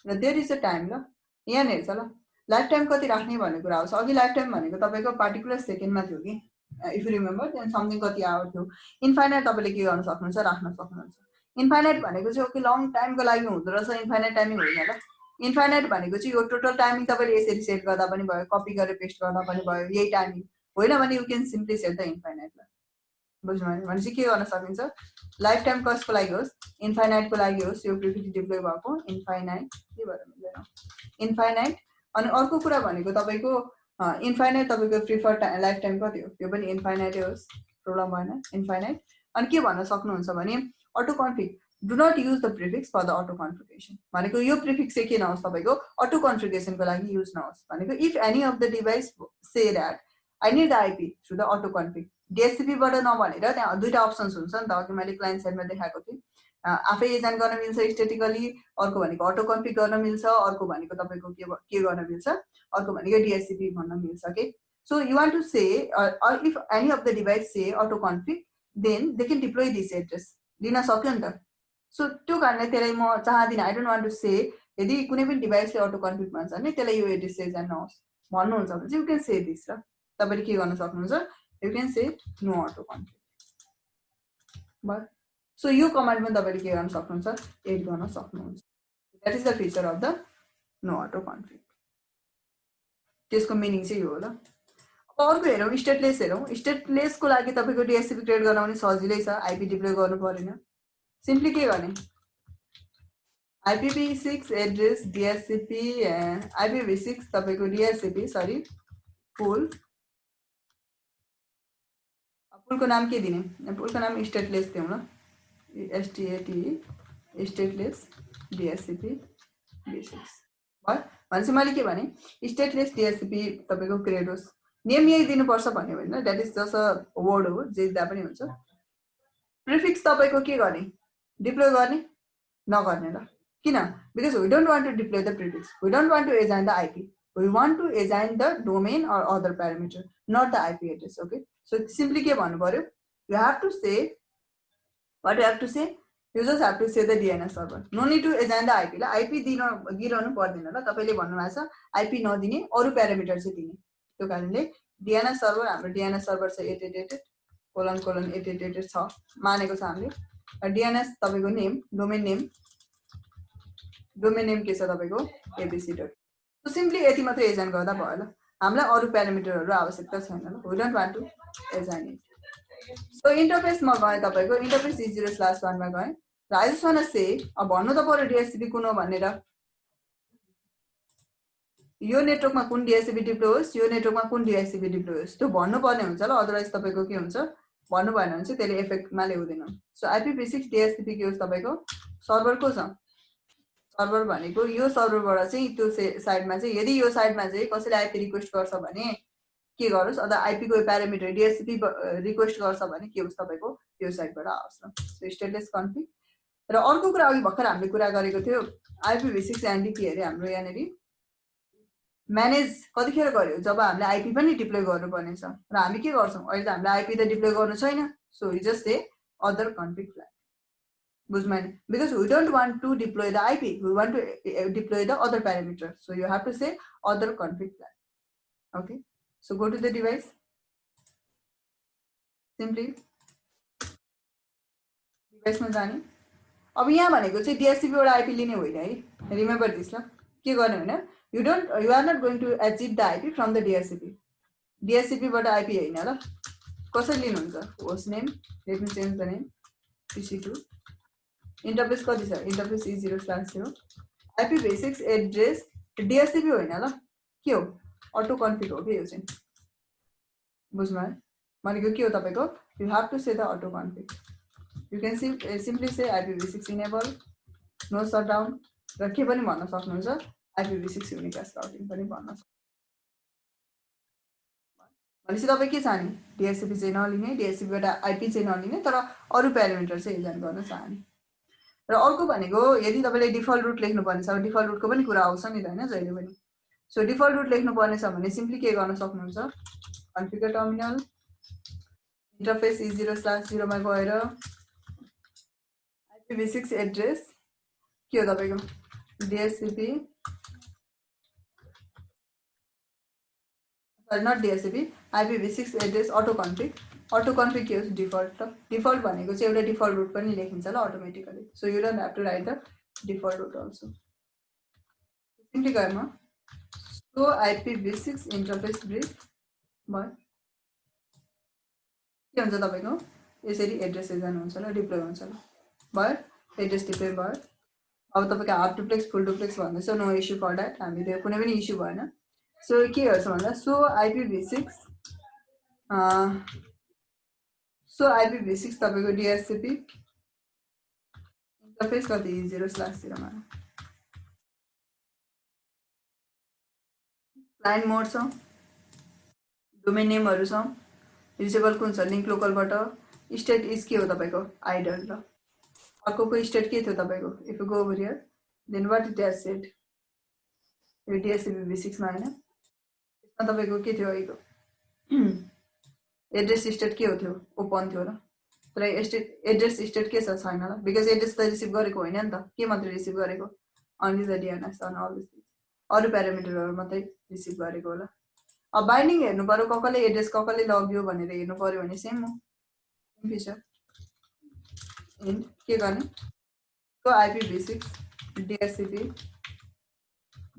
र देयर इज अ टाइम ल यहाँ हेर्छ ल लाइफ टाइम कति राख्ने भन्ने कुरा आउँछ अघि लाइफ टाइम भनेको तपाईको पार्टिकुलर सेकेन्डमा थियो कि if you remember then something कति आवर थियो इन्फाइनाइट तपाईले के गर्न सक्नुहुन्छ राख्न सक्नुहुन्छ इन्फाइनाइट भनेको चाहिँ ओके लङ टाइमको लागि हुँदो रहेछ इन्फाइनाइट टाइमिङ होइन ल इन्फाइनाइट भनेको चाहिँ यो टोटल टाइमिङ तपाईँले यसरी सेट गर्दा पनि भयो, कपी गरेर पेस्ट गर्दा पनि भयो, यही टाइमिङ होइन भने you can simply set the इन्फाइनाइटलाई। बुझ्नु भयो भनेपछि के गर्न सकिन्छ, लाइफ टाइम कसको लागि होस्, इन्फाइनाइटको लागि होस्, यो प्रिफिक्स डिप्लोय भएको इन्फाइनाइट के भएर मिल्दैन, इन्फाइनाइट। अनि अर्को कुरा भनेको तपाईँको इन्फाइनाइट तपाईँको प्रिफर लाइफ टाइम कति हो, यो पनि इन्फाइनाइटै होस्, प्रब्लम भएन, इन्फाइनाइट। अनि के भन्न सक्नुहुन्छ भने auto config, do not use the prefix for the auto configuration भनेको यो प्रिफिक्स चाहिँ के नहोस् तपाईँको अटो कन्फिगरेसनको लागि युज नहोस् भनेको। If any of the device say that I need the IP through the auto config, डिएससिपीबाट नभनेर त्यहाँ दुईवटा अप्सन्स हुन्छ नि त, अघि मैले क्लाइन्ट साइडमा देखाएको थिएँ, आफै एजाइन गर्न मिल्छ स्टेटिकली, अर्को भनेको अटो कन्फिग गर्न मिल्छ, अर्को भनेको तपाईँको के गर्न मिल्छ, अर्को भनेको डिएससिपी भन्न मिल्छ के। So you want to say if any of the device say auto config then they can deploy this address, दिन सक्यो नि त। सो त्यो कारणले त्यसलाई म चाहदिनँ, I don't want to say, यदि कुनै पनि डिभाइसले अटो कन्फिग भन्छ भने त्यसलाई यो एड्रेस चाहिँ एजाइन नहोस् भन्नुहुन्छ भने चाहिँ यु क्यान से दिस, र तपाईँले के गर्न सक्नुहुन्छ, you can say no auto config भयो। सो यो कमान्ड पनि तपाईँले के गर्न सक्नुहुन्छ, एड गर्न सक्नुहुन्छ। That is the feature of the no auto config, त्यसको मिनिङ चाहिँ यो हो ल। अब अर्को हेरौँ, स्टेटलेस हेरौँ। स्टेटलेसको लागि तपाईँको डिएससिपी क्रिएट गर्न पनि सजिलै छ, आइपी डिप्लोय गर्नु परेन। सिम्पली के गर्ने, IPv6 एड्रेस DHCP IPv6 तपाईँको DHCP सरी पुल, पुलको नाम के दिने, पुलको नाम स्टेटलेस दिउँ ल, STAT स्टेटलेस DHCP v6 भयो। भनेपछि मैले के भने स्टेटलेस DHCP तपाईँको क्रिएट होस्, नेम यही दिनुपर्छ भन्ने होइन, that is just a word हो, जे दिँदा पनि हुन्छ। प्रिफिक्स तपाईँको के गर्ने, डिप्लोय गर्ने नगर्ने ल, किन, because we don't want to deploy the prefix, we don't want to assign the IP, we want to assign the domain or other parameter, not the IP address. Okay, so simply के भन्नु पर्यो, you have to say what you have to say, you just have to say the DNS server, no need to assign the IP ला, IP दिइरहनु पर्दैन ल, तपाईले भन्नुभएको छ IP नदिने अरु प्यारामिटर चाहिँ दिने, त्यो कारणले DNS सर्भर, हाम्रो DNS सर्भर छ 888::888 छ मानेको छ हामीले। DNS तपाईको नेम, डोमेन नेम के छ तपाईको abc. So simply यति मात्रै एजाइन गर्दा भयो ल, हामीलाई अरु प्यारामिटरहरु आवश्यकता छैन ल, we don't want to assign it. So interface मा गए, तपाईको इन्टरफेस 0/1 मा गए, र I just want to say, अब भन्नु त पर्यो DHCP कुन हो भनेर, यो नेटवर्कमा कुन DHCP डिप्लोय होस्, यो नेटवर्कमा कुन DHCP डिप्लोय होस्, त्यो भन्नु पर्ने हुन्छ ल, अदरवाइज तपाईको के हुन्छ, भन्नु भएन भने चाहिँ त्यसले इफेक्टमा ल्याउँदैन। सो IPv6 DHCP के होस् तपाईको सर्भर को छ, सर्भर भनेको यो सर्भरबाट चाहिँ त्यो साइडमा चाहिँ, यदि यो साइडमा चाहिँ कसैले आइपी रिक्वेस्ट गर्छ भने के गरोस्, अथवा आइपी को प्यारामिटर DHCP रिक्वेस्ट गर्छ भने के होस् तपाईको यो साइडबाट आओस् ल। So stateless config. र अर्को कुरा अघि भर्खर हामीले कुरा गरेको थियो, IPv6 एनडीपी हेरे हाम्रो यहाँनेरि म्यानेज कतिखेर गर्यो, जब हामीले आइपी पनि डिप्लोय गर्नुपर्ने छ, र हामी के गर्छौं, अहिले त हामीले आइपी त डिप्लोय गर्नु छैन, so we just say other config flag, बुझ्नु भएन, because we don't want to deploy the IP, we want to deploy the other parameter, so you have to say other config flag. Okay, so go to the device, simply device मा जाने। अब यहाँ भनेको चाहिँ DHCP बाट IP लिने होइन है, remember this ल, के गर्ने भने you are not going to achieve the IP from the DHCP बाट IP हैन ल, कसरी लिनुहुन्छ, host name, let me change the name, PC2, interface कति छ, interface E0/0, IPv6 address DHCP होइन ल, के हो अटो कन्फिग हो के यो चाहिँ, बुझ्नु भयो भनेको के हो तपाईको, you have to say the auto config, you can simply say IPv6 enable no shutdown, र के पनि भन्न सक्नुहुन्छ IPv6 युनिकास्ट राउटिङ पनि भन्न सक्नुहुन्छ। भनेपछि तपाई के चाहने, DHCP चाहिँ नलिने, DHCP बाट IP चाहिँ नलिने, तर अरु प्यारामिटर चाहिँ एजाइन गर्न चाहने। र अर्को भनेको यदि तपाईले डिफल्ट रुट लेख्नु पर्ने छ, डिफल्ट रुटको पनि कुरा आउँछ नि त हैन जहिले पनि, सो डिफल्ट रुट लेख्नु पर्ने छ भने सिम्पली के गर्न सक्नुहुन्छ, कन्फिगर टर्मिनल, इन्टरफेस E0/0 मा गएर IPv6 एड्रेस के हो तपाईको DHCP, sorry not DHCP, IPv6 address auto config के होस् डिफल्ट, डिफल्ट भनेको चाहिँ एउटा डिफल्ट रुट पनि लेखिन्छ ल automatically, so you don't have to write the default route also. Simply गएमा सो IPv6 इन्टरफेस ब्रिफ भयो के हुन्छ तपाईको यसरी एड्रेस एजान हुन्छ ल डिप्लोय हुन्छ ल भयो एड्रेस डिप्लोय भयो अब तपाईको हाफ डुप्लेक्स फुल डुप्लेक्स भन्दैछ नो इस्यु फर द्याट हामी त्यो कुनै पनि इस्यु भएन सो के गर्छ भन्दा सो IPv6 तपाईको DHCP इन्टरफेस कति 0/0 मा क्लाइन्ट मोड छ डोमेन नेमहरु छ रिचेबल कुन छ लिंक लोकलबाट स्टेट इज के हो तपाईको आइडल र अर्कोको स्टेट के थियो तपाईको if you go over here then what it has said यो DHCP v6 मा हैन यसमा तपाईको के थियो अहिलेको एड्रेस स्टेट के हो थियो ओपन थियो र तर एड्रेस स्टेट के छ छैन ल बिकज एड्रेस त रिसिभ गरेको हैन नि त के मात्र रिसिभ गरेको only the DNS on all these things अरु प्यारामिटरहरु मात्रै रिसिभ गरेको होला अब बाइन्डिङ हेर्नु पर्यो ककले एड्रेस ककले लग्यो भनेर हेर्नु पर्यो भने सेम हो फिचर इन के गर्ने सो IPv6 DHCP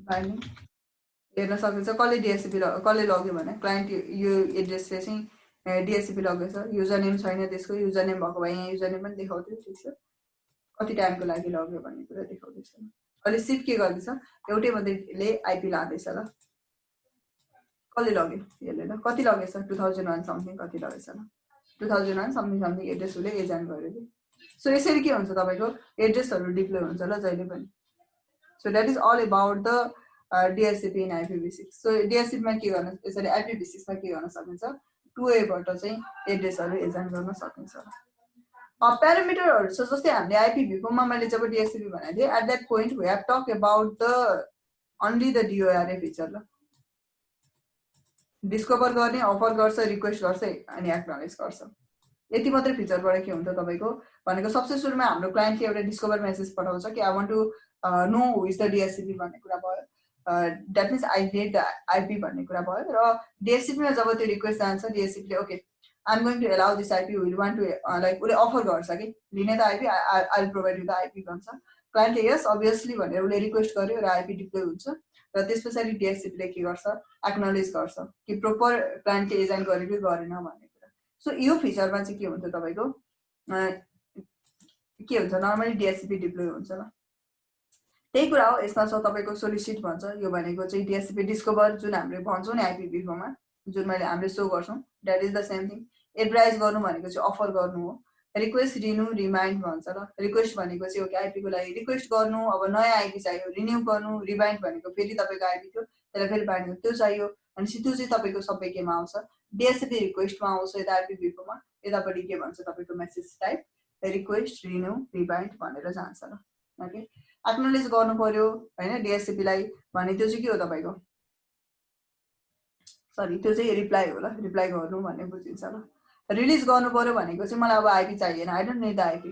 बाइन्डिङ हेर्न सकिन्छ कसले DHCP कसले लग्यो भने क्लाइन्ट यो एड्रेसले चाहिँ DHCP लगेछ युजर नेम छैन त्यसको युजर नेम भएको भए यहाँ युजर नेम पनि देखाउँथ्यो ठीक छ कति टाइमको लागि लग्यो भन्ने कुरा देखाउँदैछ अहिले सिप के गर्दैछ एउटै मात्रै आइपी लादैछ ल कसले लग्यो यसले ल कति लगेछ 2001 समथिङ कति लगेछ ल 2001 समथिङ एड्रेस उले एजेन्ट गर्यो कि सो यसरी के हुन्छ तपाईको एड्रेसहरु डिप्लोय हुन्छ ल जहिले पनि so that is all about the DHCP in IPv6 so DHCP मा के गर्न यसरी IPv6 मा के गर्न सकिन्छ 2A बाट चाहिँ एड्रेसहरु एजेन्ट गर्न सकिन्छ प्यारामिटरहरु छ जस्तै हामीले IPv4 मा मैले जब DHCP भनेको थिए at that point we have talk about the only the DORA feature ल डिस्कभर गर्ने अफर गर्छ रिक्वेस्ट गर्छ अनि एक्नोलेज गर्छ यति मात्र फिचरबाट के हुन्छ तपाईको भनेको सबसे सुरुमा हाम्रो क्लाइन्टले एउटा डिस्कभर मेसेज पठाउँछ कि I want to know who is the DHCP भन्ने कुरा भयो that means I need the IP भन्ने कुरा भयो र DHCP मा जब त्यो रिक्वेस्ट जान्छ DHCP ले okay I am going to allow this IP will want to like उले अफर गर्छ कि लिने त IP I will provide you the IP भन्छ क्लाइन्टले यस अभियसली भनेर उले रिक्वेस्ट गर्यो र IP डिप्लोय हुन्छ र त्यसपछि DHCP ले के गर्छ एक्नोलेज गर्छ कि प्रोपर क्लाइन्टले एजेन्ट गर्यो कि गरेन भन्ने कुरा सो यो फिचरमा चाहिँ के हुन्छ तपाईको के हुन्छ नर्मली DHCP डिप्लोय हुन्छ ल त्यही कुरा हो यसमा छ तपाईको सोलिसिट भन्छ यो भनेको चाहिँ DHCP डिस्कभर जुन हामीले भन्छौं नि IPv4 मा जुन मैले हामीले शो गर्छौं that is the same thing advice गर्नु भनेको चाहिँ अफर गर्नु हो रिक्वेस्ट रिन्यू रिमाइन्ड भन्छ ल रिक्वेस्ट भनेको चाहिँ ओके IP को लागि रिक्वेस्ट गर्नु अब नयाँ IP चाहियो रिन्यू गर्नु रिमाइन्ड भनेको फेरि तपाईको IP थियो त्यसलाई फेरि बाइन्ड त्यो चाहियो अनि त्यो चाहिँ तपाईको सबै केमा आउँछ DHCP रिक्वेस्टमा आउँछ यता IPv4 मा यतापटि के भन्छ तपाईको message type request renew remind भनेर जान्छ ल ओके एक्नोलेज गर्नु पर्यो हैन DHCP लाई भने त्यो चाहिँ के हो तपाईको सरी त्यो चाहिँ रिप्लाई हो ल रिप्लाई गर्नु भन्ने बुझिन्छ ल रिलीज गर्नु पर्यो भनेको चाहिँ मलाई अब IP चाहिएन I don't need the IP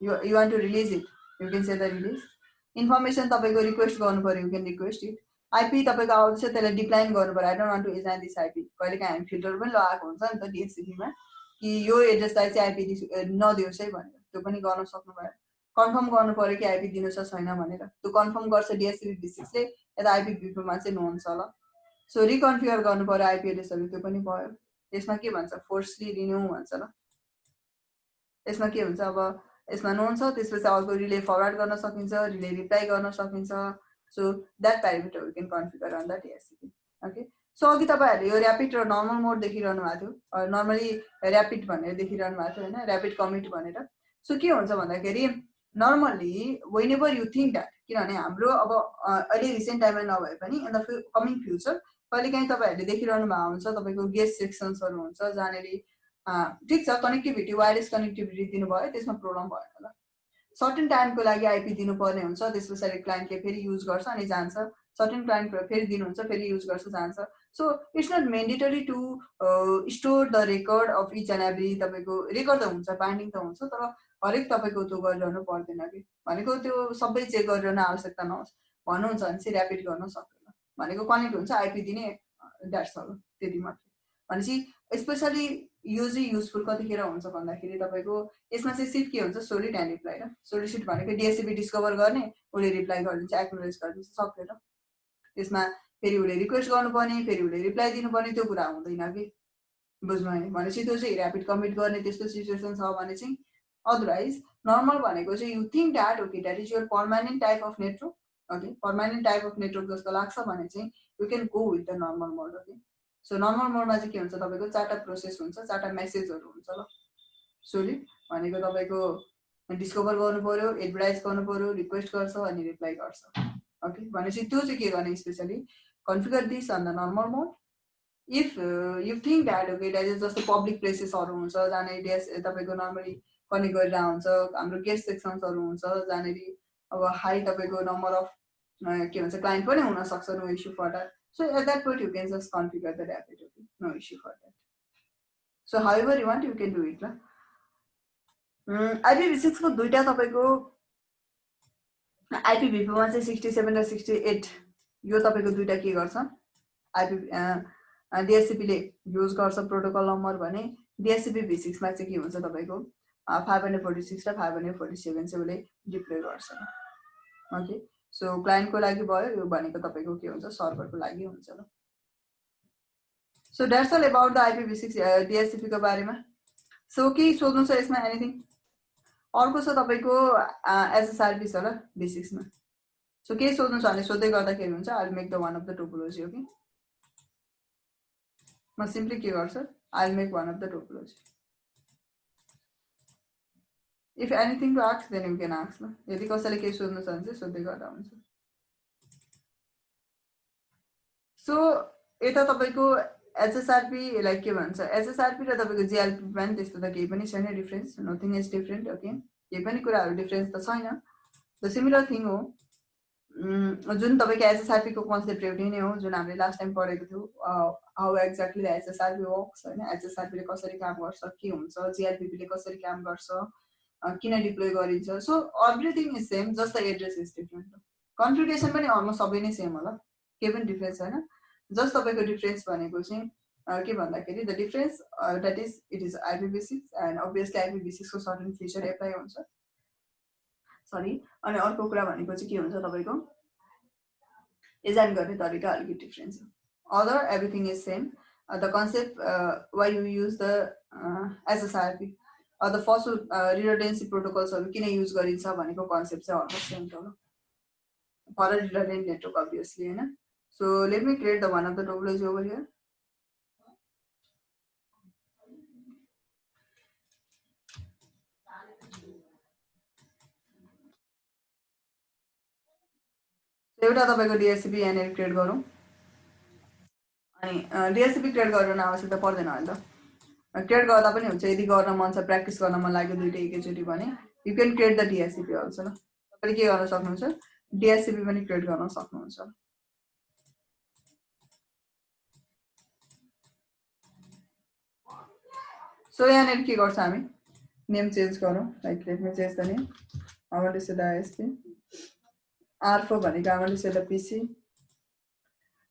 you want to release it you can say the release information तपाईको रिक्वेस्ट गर्नु पर्यो you can request it IP तपाईको आउँछ त्यसलाई डिक्लाइन गर्नु पर्यो I don't want to assign this IP कहिले काहीँ हामी फिल्टर पनि लगाएको हुन्छ नि त DHCP मा कि यो एड्रेसलाई चाहिँ IP नदियोस् है भनेर त्यो पनि गर्न सक्नु भयो कन्फर्म गर्नु पर्यो कि IP दिनु छ छैन भनेर त्यो कन्फर्म गर्छ DHCP v6 ले यता IPv4 मा चाहिँ नो हुन्छ ल सो रिकन्फिगर गर्नु पर्यो IP एड्रेसहरु त्यो पनि भयो यसमा के भन्छ फोर्सली रिन्यू भन्छ ल यसमा के हुन्छ अब यसमा नो हुन्छ त्यसपछि अर्को रिले फरवर्ड गर्न सकिन्छ रिले रिप्लाई गर्न सकिन्छ so that parameter we can configure on the DHCP okay so अघि तपाईहरुले यो र्यापिड र नर्मल मोड देखिरहनु भएको थियो नर्मली र्यापिड भनेर देखिरहनु भएको थियो हैन र्यापिड कमिट भनेर सो के हुन्छ भन्दाखेरि normally whenever you think that किनभने हाम्रो अब अहिले रिसेन्ट टाइममा नभए पनि इन द कमिङ फ्युचर कहिलेकाहीँ तपाईहरुले देखिरहनु भएको हुन्छ तपाईको गेस्ट सेक्सन्सहरु हुन्छ जहाँनेरि ठीक छ कनेक्टिभिटी वायरलेस कनेक्टिभिटी दिनु भयो त्यसमा प्रब्लम भएन ल सर्टेन टाइमको लागि IP दिनु पर्ने हुन्छ त्यसपछि क्लाइन्टले फेरि युज गर्छ अनि जान्छ सर्टेन क्लाइन्ट फेरि दिनुहुन्छ फेरि युज गर्छ जान्छ so it's not mandatory to store the record of each and every तपाईको रेकर्ड त हुन्छ बाइन्डिङ त हुन्छ तर हरेक तपाईको त्यो गरिरहनु पर्दैन कि भनेको त्यो सबै चेक गरिरहन आवश्यकता नहोस् भन्नुहुन्छ भने चाहिँ र्यापिड गर्न सक्दैन भनेको कनेक्ट हुन्छ IP दिने दैट्स अल त्यति मात्र भनेपछि स्पेशली यो चाहिँ युजफुल कतिखेर हुन्छ भन्दाखेरि तपाईको यसमा चाहिँ सिट के हुन्छ सोलिड एन्ड रिप्लाई र सोलिसिट भनेको DHCP डिस्कभर गर्ने उले रिप्लाई गरिदिन्छ एक्नोलेज गरिदिन्छ सक्यो र त्यसमा फेरि उसले रिक्वेस्ट गर्नुपर्ने, फेरि उसले रिप्लाई दिनुपर्ने, त्यो कुरा हुँदैन कि, बुझ्नु होइन? भनेपछि त्यो चाहिँ ऱ्यापिड कमिट गर्ने त्यस्तो सिचुएसन छ भने चाहिँ, अदरवाइज नर्मल भनेको चाहिँ you think that okay that is your permanent type of network, okay permanent type of network जस्तो लाग्छ भने चाहिँ you can go with the normal mode, okay. So normal मोडमा चाहिँ के हुन्छ, तपाईँको 4टा प्रोसेस हुन्छ, 4टा मेसेजहरू हुन्छ ल। सोलिड भनेको तपाईँको डिस्कभर गर्नु पर्यो, एडभर्टाइज गर्नु पर्यो, रिक्वेस्ट गर्छ अनि रिप्लाई गर्छ, ओके। भनेपछि त्यो चाहिँ के गर्ने, specially configure this on the normal mode. If you think that okay that is जस्तो पब्लिक प्लेसेसहरू हुन्छ जहाँनिर तपाईँको नर्मली कनेक्ट गरेर हुन्छ, हाम्रो गेस्ट सेक्सन्सहरू हुन्छ जहाँनिर अब हाई तपाईँको नम्बर अफ के भन्छ क्लाइन्ट पनि हुनसक्छ, no issue for that. So at that point you can just configure the rapid, okay, no issue for that. So however you want you can do it ल। IPv6 को दुईटा तपाईँको IPv4 चाहिँ 67 र 68 यो तपाईँको दुईटा के गर्छ, DHCP ले युज गर्छ प्रोटोकल नम्बर भने DHCP-v6 मा चाहिँ के हुन्छ तपाईँको 546 र 547 चाहिँ उसले डिप्लोय गर्छ, ओके। सो क्लाइन्टको लागि भयो, यो भनेको तपाईँको के हुन्छ, सर्भरको लागि हुन्छ ल। So that's all about the IPv6 DHCP को बारेमा। सो के सोध्नु छ यसमा, एनिथिङ? अर्को छ तपाईँको SSRP छ ल v6 मा। सो के सोध्नु छ भने सोध्दै गर्दाखेरि हुन्छ, I will make the one of the topology, okay. म सिम्पली के गर्छु, I will make one of the topology. If anything to ask then you can ask ल। यदि कसैले केही सोध्नु छ भने चाहिँ सोध्दै गर्दा हुन्छ। सो यता तपाईँको HSRP लाइक के भन्छ, HSRP र तपाईँको GLP पनि त्यस्तो त केही पनि छैन difference, nothing is different, okay. केही पनि कुराहरू डिफरेन्स त छैन, द सिमिलर थिङ हो। जुन तपाईँको HSRP को कन्सेप्ट एउटै नै हो, जुन हामीले लास्ट टाइम पढेको थियौँ, how exactly the HSRP works होइन, HSRP ले कसरी काम गर्छ, के हुन्छ, GLP ले कसरी काम गर्छ, किन डिप्लोय गरिन्छ। So everything is same, just the address is different. Configuration पनि अलमोस्ट सबै नै सेम होला, केही पनि डिफरेन्स छैन। जस्ट तपाईँको डिफरेन्स भनेको चाहिँ के भन्दाखेरि the difference that is it is IPv6 and obviously IPv6 को सर्टेन फिचर एप्लाई हुन्छ, सरी। अनि अर्को कुरा भनेको चाहिँ के हुन्छ, तपाईँको डिजाइन गर्ने तरिका अलिकति डिफरेन्स हो, other everything is same. The concept why you use the SSRP the first redundancy प्रोटोकल्सहरू किन युज गरिन्छ भनेको कन्सेप्ट चाहिँ अलमोस्ट सेम हो for a redundant network obviously होइन। So let me create the one of the topology over here. So एउटा तपाईको DHCP यहाँनिर क्रिएट गरौँ, अनि DHCP क्रिएट गर्न आवश्यकता पर्दैन होला त, क्रिएट गर्दा पनि हुन्छ। यदि गर्न मन छ, प्र्याक्टिस गर्न मन लाग्यो दुईटै एकैचोटि भने you can create the DHCP also ल। तपाईँले के गर्न सक्नुहुन्छ, DHCP पनि क्रिएट गर्न सक्नुहुन्छ। सो यहाँनिर के गर्छ, हामी नेम चेन्ज गरौँ, like let me change the name, I want to say the ISP। R4 भनेको I want to set the PC,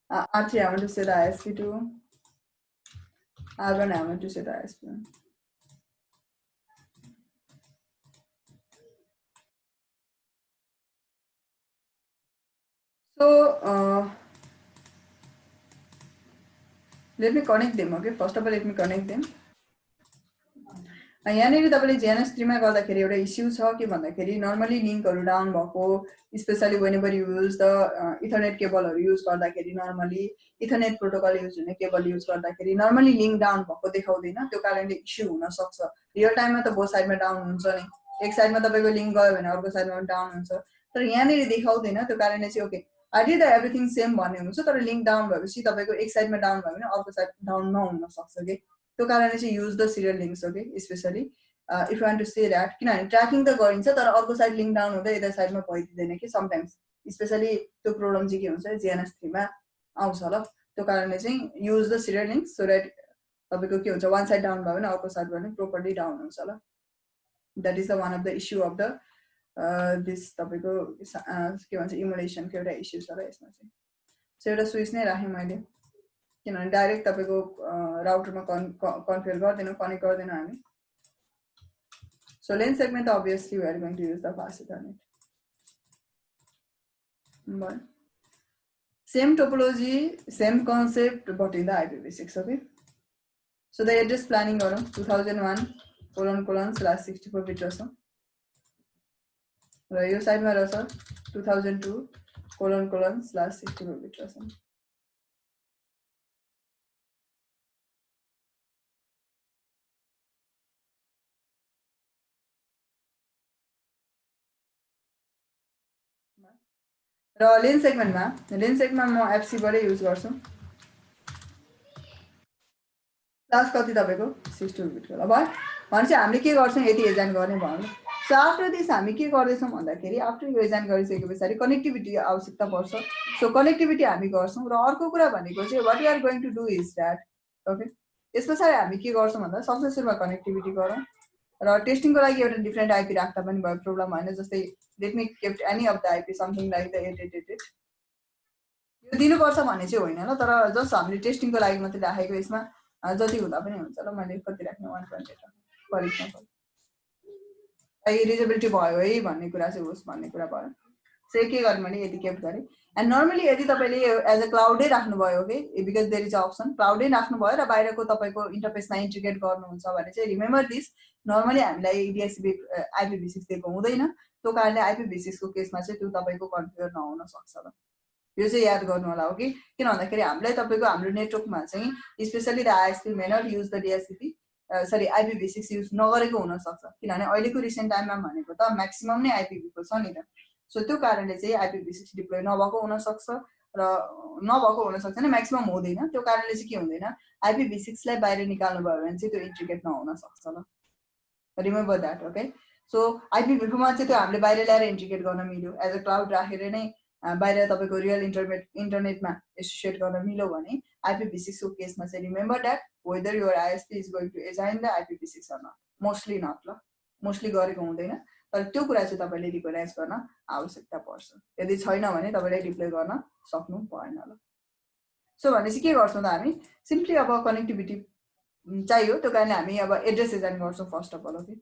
R3 I want to set the ISP2, R1 I want to set the ISP1. So let me connect them, okay. First of all let me connect them. यहाँनिर तपाईँले JNS3 मा गर्दाखेरि एउटा इस्यु छ के भन्दाखेरि नर्मली लिङ्कहरू डाउन भएको, specially whenever you use the ethernet केबलहरू युज गर्दाखेरि, नर्मली इथरनेट प्रोटोकल युज हुने केबल युज गर्दाखेरि नर्मली लिङ्क डाउन भएको देखाउँदैन, त्यो कारणले इस्यु हुन सक्छ। रियल टाइममा त बोथ साइडमा डाउन हुन्छ नि, एक साइडमा तपाईँको लिङ्क गयो भने अर्को साइडमा डाउन हुन्छ, तर यहाँनिर देखाउँदैन, त्यो कारणले चाहिँ ओके आइडिया त एभ्रिथिङ सेम भन्ने हुन्छ, तर लिङ्क डाउन भएपछि तपाईँको एक साइडमा डाउन भयो भने अर्को साइड डाउन नहुन सक्छ कि, त्यो कारणले चाहिँ use the serial links, okay. Specially if you want to say that, किनभने ट्र्याकिङ त गरिन्छ तर अर्को साइड लिङ्क डाउन हुँदा यता साइडमा भइदिँदैन कि समटाइम्स, स्पेसली त्यो प्रब्लम चाहिँ के हुन्छ JNS3 मा आउँछ ल। त्यो कारणले चाहिँ use the serial links so that तपाईँको के हुन्छ, वान साइड डाउन भयो भने अर्को साइड पनि प्रोपरली डाउन हुन्छ ल। That is the one of the issue of the this तपाईँको के भन्छ इमुलेसनको एउटा इस्यु छ र यसमा चाहिँ। सो एउटा स्विच नै राखेँ मैले, किनभने डाइरेक्ट तपाईँको राउटरमा कन्फिगर गर्दैनौँ, कनेक्ट गर्दैनौँ हामी। So lane segment obviously we are going to use the fast Ethernet. same topology, same concept, but in the IPv6. Okay, so the address planning गरौँ 2001::/64 bit रहेछ र यो साइडमा रहेछ 2002::/64 bit रहेछ र लेन सेगमेन्टमा म FC बाटै युज गर्छु क्लास कति तपाईको 64 बिट को ल भयो भने चाहिँ हामीले के गर्छौं यति डिजाइन गर्ने भन्नु सो आफ्टर दिस हामी के गर्दैछौं भन्दाखेरि आफ्टर यो डिजाइन गरिसकेपछि कनेक्टिभिटी आवश्यकता पर्छ सो कनेक्टिभिटी हामी गर्छौं र अर्को कुरा भनेको चाहिँ what we are going to do is that okay यसपछि हामी के गर्छौं भन्दा सबसे सुरुमा कनेक्टिभिटी गरौँ र टेस्टिङको लागि एउटा डिफरेन्ट आईपी राख्दा पनि भयो प्रब्लम हैन जस्तै let me kept any of the IP something like the 888 यो दिनुपर्छ भन्ने चाहिँ होइन ल तर जस्ट हामीले टेस्टिङको लागि मात्रै राखेको यसमा जति हुँदा पनि हुन्छ ल मैले कति राख्ने 1.8 फर एक्जाम्पल रिजनेबिलिटी भयो है भन्ने कुरा चाहिँ होस् भन्ने कुरा भयो सो के गर्ने भने यति केप्ट गरे एन्ड नर्मली यदि तपाईले एज अ क्लाउडै राख्नु भयो okay because there is a option क्लाउडै राख्नु भयो र बाहिरको तपाईको इन्टरफेसमा इन्टिग्रेट गर्नुहुन्छ भने चाहिँ रिमेम्बर दिस नर्मली हामीलाई DHCP IPv6 दिएको हुँदैन त्यो कारणले IPv6 को केसमा चाहिँ त्यो तपाईको कन्फिगर नहुन सक्छ ल यो चाहिँ याद गर्नु होला ओके किन भन्दाखेरि हामीलाई तपाईको हाम्रो नेटवर्कमा चाहिँ specially the ISP may not use the DHCP sorry IPv6 use नगरेको हुन सक्छ किनभने अहिलेको रिसेन्ट टाइममा भनेको त म्याक्सिमम नै IPv को छ नि त सो त्यो कारणले चाहिँ IPv6 डिप्लोय नभएको हुन सक्छ र नभएको हुन सक्छ नि म्याक्सिमम हुँदैन त्यो कारणले चाहिँ के हुँदैन IPv6 लाई बाहिर निकाल्नु भयो भने चाहिँ त्यो इन्टिग्रेट नहुन सक्छ ल remember that okay so IPv4 मा चाहिँ त्यो हामीले बाहिर ल्याएर इन्टिग्रेट गर्न मिल्यो एज अ क्लाउड राखेर नै बाहिर तपाईको रियल इन्टरनेटमा एसोसिएट गर्न मिल्यो भने IPv6 को केसमा चाहिँ remember that whether your ISP is going to assign the IPv6 or not mostly not ल मोस्टली गरेको हुँदैन तर त्यो कुरा चाहिँ तपाईले रिकग्नाइज गर्न आवश्यकता पर्छ यदि छैन भने तपाईले डिप्लोय गर्न सक्नु भएन ल सो भनेपछि के गर्छौं त हामी सिम्पली अब कनेक्टिभिटी चाहियो त्यो कारणले हामी अब एड्रेस डिजाइन गर्छौं first of all okay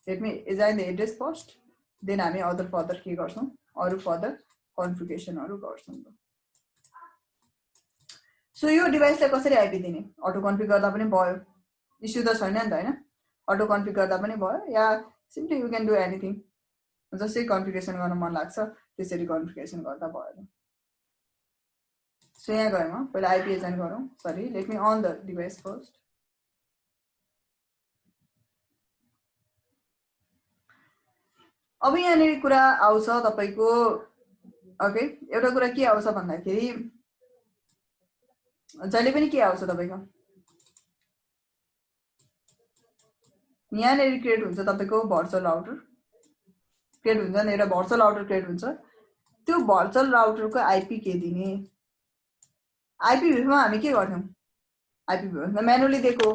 let me design the address first then हामी अदर फर्दर के गर्छौं अरु फर्दर कन्फिगरेसनहरु गर्छौं सो यो डिभाइसलाई कसरी आईपी दिने अटो कन्फिग गर्दा पनि भयो इश्यु त छैन नि त हैन अटो कन्फिग गर्दा पनि भयो या simply you can do anything जसै कन्फिगरेसन गर्न मन लाग्छ त्यसरी कन्फिगरेसन गर्दा भयो सो यहाँ गएँ म पहिला आईपी डिजाइन गरौँ sorry let me on the device first अब यहाँ कुरा आउँछ तपाईको ओके एउटा कुरा के आउँछ भन्दाखेरि जहिले पनि के आउँछ तपाईको यहाँ क्रिएट हुन्छ तपाईको भर्चुअल राउटर क्रिएट हुन्छ नि एउटा भर्चुअल राउटर क्रिएट हुन्छ त्यो भर्चुअल राउटरको आईपी के दिने IPv4 मा हामी के गर्थ्यौं IPv4 मा म्यानुअली दिएको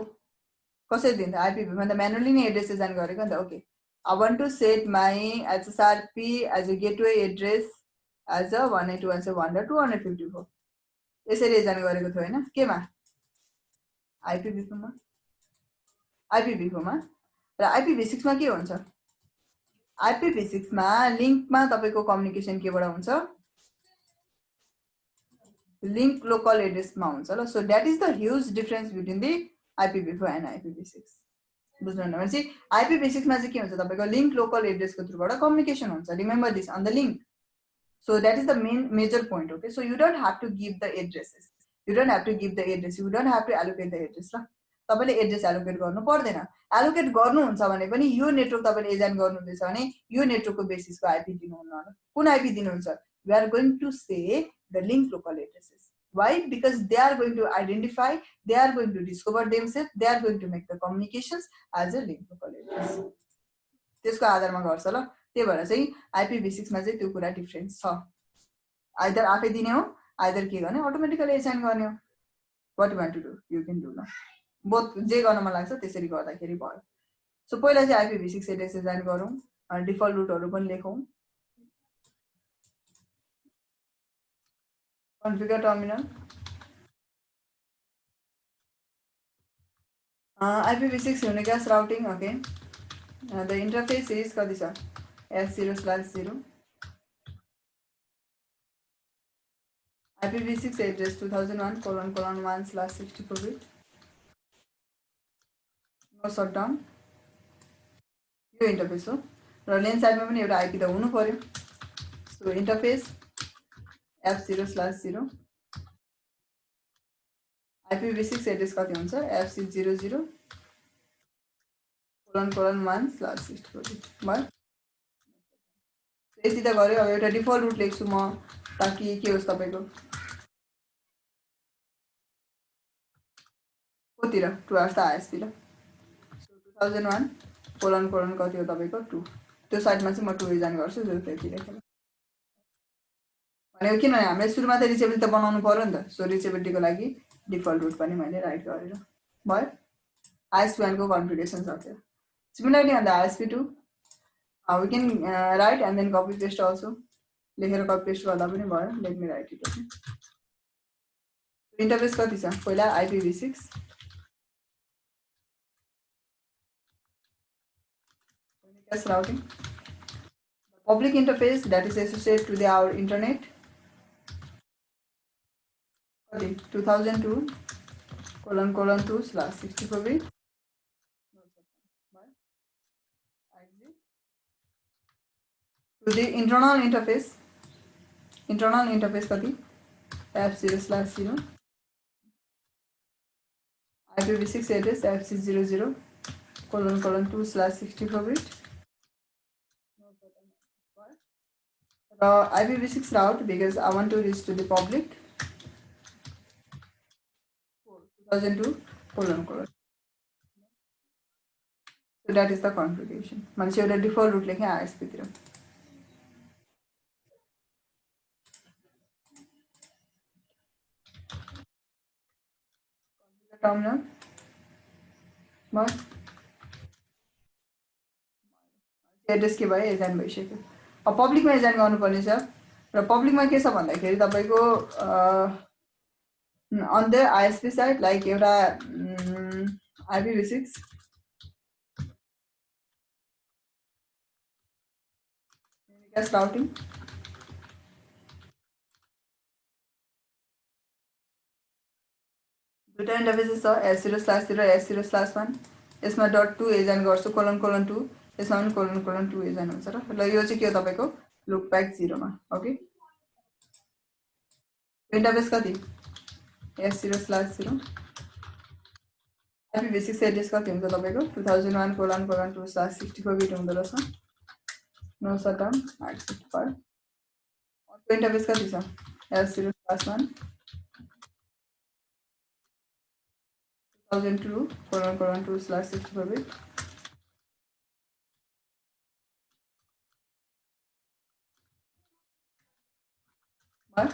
कसरी दिन्छ IPv4 मा त म्यानुअली नै एड्रेस डिजाइन गरेको नि त okay I want to set my SSRP as a gateway address as a 192.168.254 यसरी डिजाइन गरेको थियो हैन केमा IPv4 मा र IPv6 मा के हुन्छ IPv6 मा लिंकमा तपाईको कम्युनिकेसन केबाट हुन्छ लिंक लोकल एड्रेसमा हुन्छ ल so that is the huge difference between the IPv4 and IPv6 बुझ्नु भने चाहिँ IPv6 मा चाहिँ के हुन्छ तपाईको लिंक लोकल एड्रेसको थ्रुबाट कम्युनिकेसन हुन्छ remember this on the link so that is the major point okay so you don't have to give the addresses you don't have to give the address you don't have to allocate the address ल तपाईले एड्रेस एलोकेट गर्नु पर्दैन एलोकेट गर्नुहुन्छ भने पनि यो नेटवर्क तपाईले डिजाइन गर्नुहुँदैछ भने यो नेटवर्कको बेसिसको आईपी दिनुहुन्न ल कुन आईपी दिनुहुन्छ we are going to say the link local addresses why because they are going to identify they are going to discover themselves they are going to make the communications as a link local address त्यसको आधारमा गर्छ ल त्यही भएर चाहिँ IPv6 मा चाहिँ त्यो कुरा डिफरेन्स छ आइदर आफै दिने हो आइदर के गर्ने अटोमेटिकली असाइन गर्ने हो what you want to do you can do ल बोथ जे गर्न मन लाग्छ त्यसरी गर्दाखेरि भयो सो पहिला चाहिँ IPv6 एड्रेस डिजाइन गरौँ डिफल्ट रुटहरु पनि लेखौँ configure terminal IPv6 unicast routing okay the interface is कति छ S0/0 IPv6 address 2001::1/64 no shutdown यो इन्टरफेस हो र लेन साइडमा पनि एउटा आइपी त हुनु पर्यो so interface f0/0 IPv6 address कति हुन्छ fc00::1/64 भयो यति त गर्यो अब एउटा डिफल्ट रुट लेख्छु म ताकि के होस् तपाईको कतिर 2 आर्स त आइएसपी ल 2001:::, कति हो तपाईको 2 त्यो साइडमा चाहिँ म 2 रिजाइन गर्छु जो त्यति लेखेर भनेको किनभने हामीले सुरुमा त रिचेबिलिटी त बनाउनु पर्यो नि त सो रिचेबिलिटीको लागि डिफल्ट रुट पनि मैले राइट गरेर भयो ISP1 को कन्फिगरेसन छ त्यो similarly on the ISP2 we can write and then copy paste also लेखेर कपी पेस्ट गर्दा पनि भयो late me write it okay interface कति छ पहिला IPv6 communicate routing the public interface that is associated to our internet 2002::2/64 to the internal interface कति f0/0 IPv6 address fc00::2/64 IPv6 route because I want to reach to the public 2002::. So that is the configuration. मैले एउटा डिफल्ट रुट लेखेँ ISP तिर टर्मिनल भयो एड्रेस के भयो एजाइन भइसक्यो अब पब्लिकमा एजाइन गर्नुपर्ने छ र पब्लिकमा के छ भन्दाखेरि तपाईको on the ISP side like एउटा IPv6 communicate routing दुईटा इन्टरफेसेस छ s0/0 s0/1 यसमा .2 एजाइन गर्छु ::2 यसमा पनि ::2 एजाइन हुन्छ र यो चाहिँ के हो तपाईको लुप ब्याक 0 मा ओके इन्टरफेस कति s0/0 IPv6 एड्रेस कति हुन्छ तपाईको 2001::2/64 बिट हुँदो रहेछ नो शटडाउन एक्सेप्ट भयो अर्को इन्टरफेस कति छ s0/1 2002::2/64 बिट भयो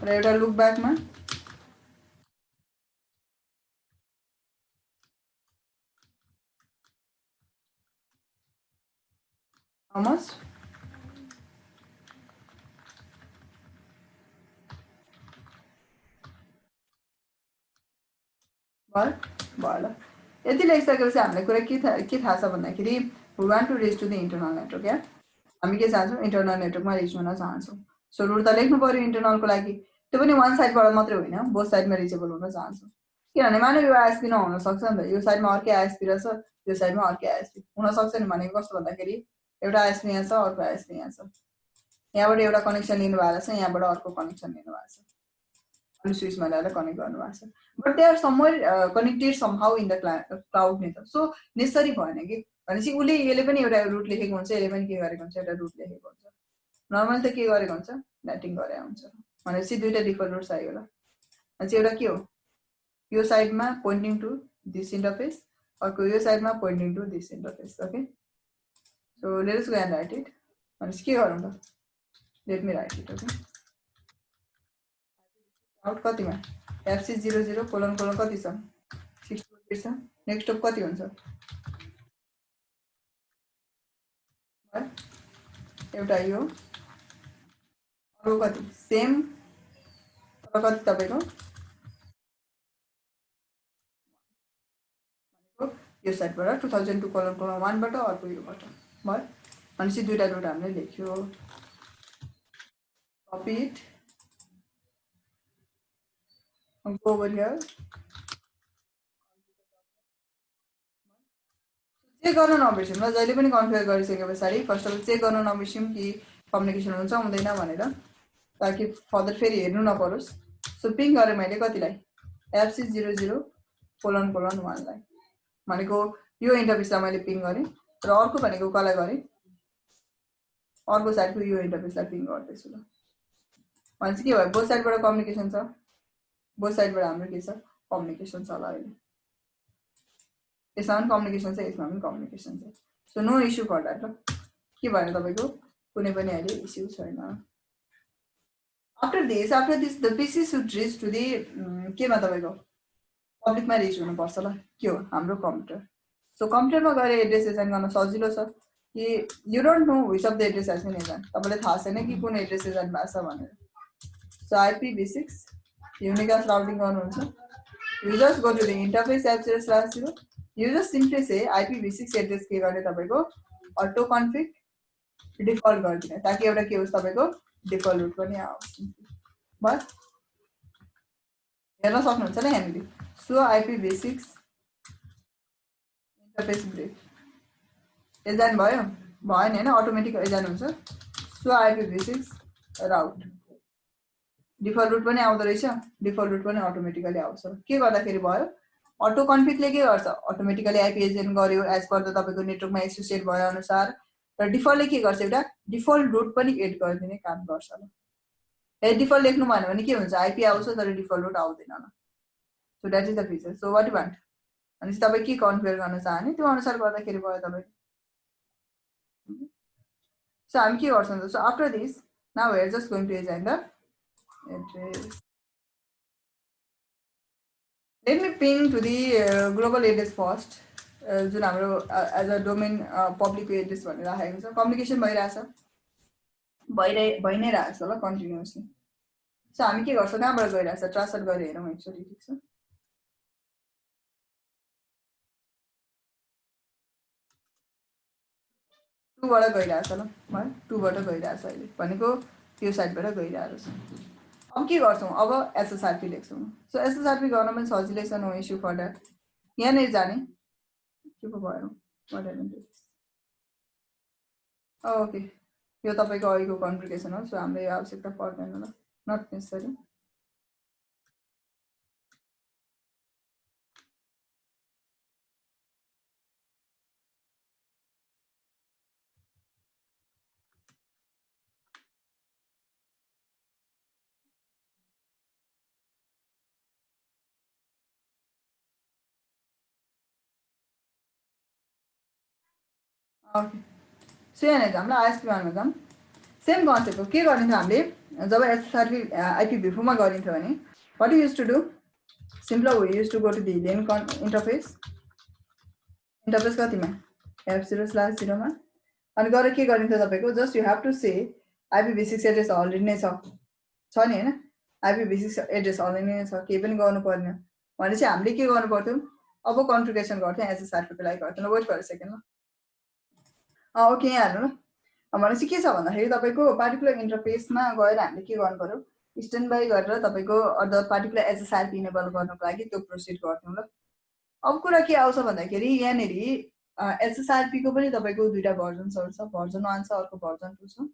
र एउटा लुप ब्याकमा almost भयो यति लेखिसकेपछि हामीलाई कुरा के थाहा छ भन्दाखेरि we want to reach to the internal network या हामी के चाहन्छौँ इन्टरनल नेटवर्कमा रिच हुन चाहन्छौँ सो रुट त लेख्नु पर्यो इन्टरनलको लागि त्यो पनि वान साइडबाट मात्रै होइन बोथ साइडमा रिचेबल हुन चाहन्छौँ किनभने मानव यो ISP नहुन सक्छ नि त यो साइडमा अर्कै ISP रहेछ यो साइडमा अर्कै ISP हुन सक्छ नि भनेको कस्तो भन्दाखेरि एउटा ISP यहाँ छ अर्को ISP यहाँ छ यहाँबाट एउटा कनेक्सन लिनु भएको छ यहाँबाट अर्को कनेक्सन लिनु भएको छ अनि स्विचमा ल्याएर कनेक्ट गर्नु भएको छ but they are somewhere connected somehow in the cloud नि त सो नेसेसरी भएन कि भनेपछि उसले यसले पनि एउटा रुट लेखेको हुन्छ यसले पनि के गरेको हुन्छ एउटा रुट लेखेको हुन्छ नर्मल त के गरेको हुन्छ नेटिङ गरे हुन्छ भनेपछि दुईटा डिफल्ट रुट्स आयो होला भनेपछि एउटा के हो यो साइडमा पोइन्टिङ टु दिस इन्टरफेस अर्को यो साइडमा pointing to this interface okay so let us go and write it भनेपछि के गरौँ त let me write it okay out कतिमा fc00::, कति छ 64 छ नेक्स्ट स्टेप कति हुन्छ एउटा यो अरु कति सेम तर कति तपाईको यो साइडबाट 2002::1 बाट अर्को योबाट भयो भनेपछि दुईटा रुट हामीले लेख्यो copy it Go over here. Check गर्न नबिर्सौँ ल, जहिले पनि कन्फिगर गरिसके पछाडि फर्स्ट अफ अल चेक गर्न नबिर्सौँ कि कम्युनिकेसन हुन्छ हुँदैन भनेर, ताकि फर्दर फेरि हेर्नु नपरोस्। सो पिङ गरेँ मैले कतिलाई, FC00::1 भनेको यो इन्टरफेसलाई मैले पिङ गरेँ, र अर्को भनेको कसलाई गरेँ, अर्को साइडको यो इन्टरफेसलाई पिङ गर्दैछु ल। भनेपछि के भयो, बोथ साइडबाट कम्युनिकेसन छ, बोथ साइडबाट हाम्रो के छ, कम्युनिकेसन छ ल। अहिले यसमा पनि कम्युनिकेसन छ, यसमा पनि कम्युनिकेसन छ। So no issue for that ल, के भएन तपाईँको कुनै पनि अहिले इस्यु छैन। After this the PC should reach to the केमा तपाईँको पब्लिकमा रिच हुनुपर्छ ल, के हो हाम्रो कम्प्युटर। सो कम्प्युटरमा गएर एड्रेस एसाइन गर्न सजिलो छ कि you don't know which of the address has been assign, तपाईँलाई थाहा छैन कि कुन एड्रेस एसाइन भएको छ भनेर। सो IPv6 युनिकास्ट राउटिङ गर्नुहुन्छ, you just go to the interface F0/0, you just simply say IPv6 address के गर्ने तपाईँको अटो कन्फिग डिफल्ट गरिदिने, ताकि एउटा के होस् तपाईँको डिफल्ट रुट पनि आओस्। बस हेर्न सक्नुहुन्छ नि यहाँनिर। सो IPv6 इन्टरफेस ब्रेक एजाइन भयो, भएन हैन, अटोमेटिक एजाइन हुन्छ। सो IPv6 राउट डिफल्ट रुट पनि आउँदो रहेछ, डिफल्ट रुट पनि अटोमेटिकली आउँछ। के गर्दाखेरि भयो, अटो कन्फिगले के गर्छ, अटोमेटिकली आइपी एजेन्ट गर्यो एज पर द तपाईँको नेटवर्कमा एसोसिएट भए अनुसार, र डिफल्टले के गर्छ, एउटा डिफल्ट रुट पनि एड गरिदिने काम गर्छ ल। डिफल्ट लेख्नु भएन भने के हुन्छ, आइपी आउँछ तर डिफल्ट रुट आउँदैन ल। So that is the feature. So what you want, अनि तपाईँ के कन्फिगर गर्न चाहने त्यो अनुसार गर्दाखेरि भयो तपाईँ। सो हामी के गर्छौँ त, so after this now we are just going to assign the address. Let me ping to the global address first. जुन हाम्रो as a domain public address भनेर राखेको छ, कम्युनिकेसन भइरहेछ, भइ नै रहेछ ल कन्टिन्युअसली। सो हामी के गर्छौँ, कहाँबाट गइरहेछ, ट्रान्सफर गरेर हेरौँ एकचोटि, ठिक छ। टूबाट गइरहेछ ल, भयो टूबाट गइरहेछ अहिले, भनेको त्यो साइडबाट गइरहेको छ। अब के गर्छौँ, अब एसएसआरपी लेख्छौँ। सो एसएसआरपी गर्न पनि सजिलै छ, नो इस्यु फर द्याट। यहाँनिर जाने के पो भयो, ओके यो तपाईँको अहिलेको कन्फिगरेसन हो। सो हाम्रो यो आवश्यकता पर्दैन ल, नट नेसेसरी। ओके सो यहाँनिर जाऊँ ल, आइएसपी1 मा जाऊँ। सेम कन्सेप्ट हो, के गरिन्थ्यो हामीले जब एसएसआरपी IPv4 गरिन्थ्यो भने, what you use to do, simply we use to go to the LAN interface, interface कतिमा F0/0 मा, अनि गएर के गरिन्थ्यो तपाईँको, just you have to say IPv6 address already नै छ नि हैन, IPv6 एड्रेस अलरेडी नै छ, केही पनि गर्नु पर्दैन भनेपछि हामीले के गर्नु पर्थ्यो, अब कन्फिगरेसन गर्थ्यौँ एसएसआरपी को लागि गर्थ्यौँ। वेट गर सेकेन्ड ल, ओके यहाँ हाल्नु ल। भनेपछि के छ भन्दाखेरि तपाईँको पार्टिकुलर इन्टरफेसमा गएर हामीले के गर्नु पर्यो, स्ट्यान्ड बाई गरेर तपाईँको द पार्टिकुलर एसएसआरपी इनेबल गर्नको लागि त्यो प्रोसिड गर्थ्यौँ ल। अब कुरा के आउँछ भन्दाखेरि यहाँनिर एसएसआरपी को पनि तपाईँको दुईटा भर्जन्सहरू छ, भर्जन 1 छ, अर्को भर्जन 2 छ।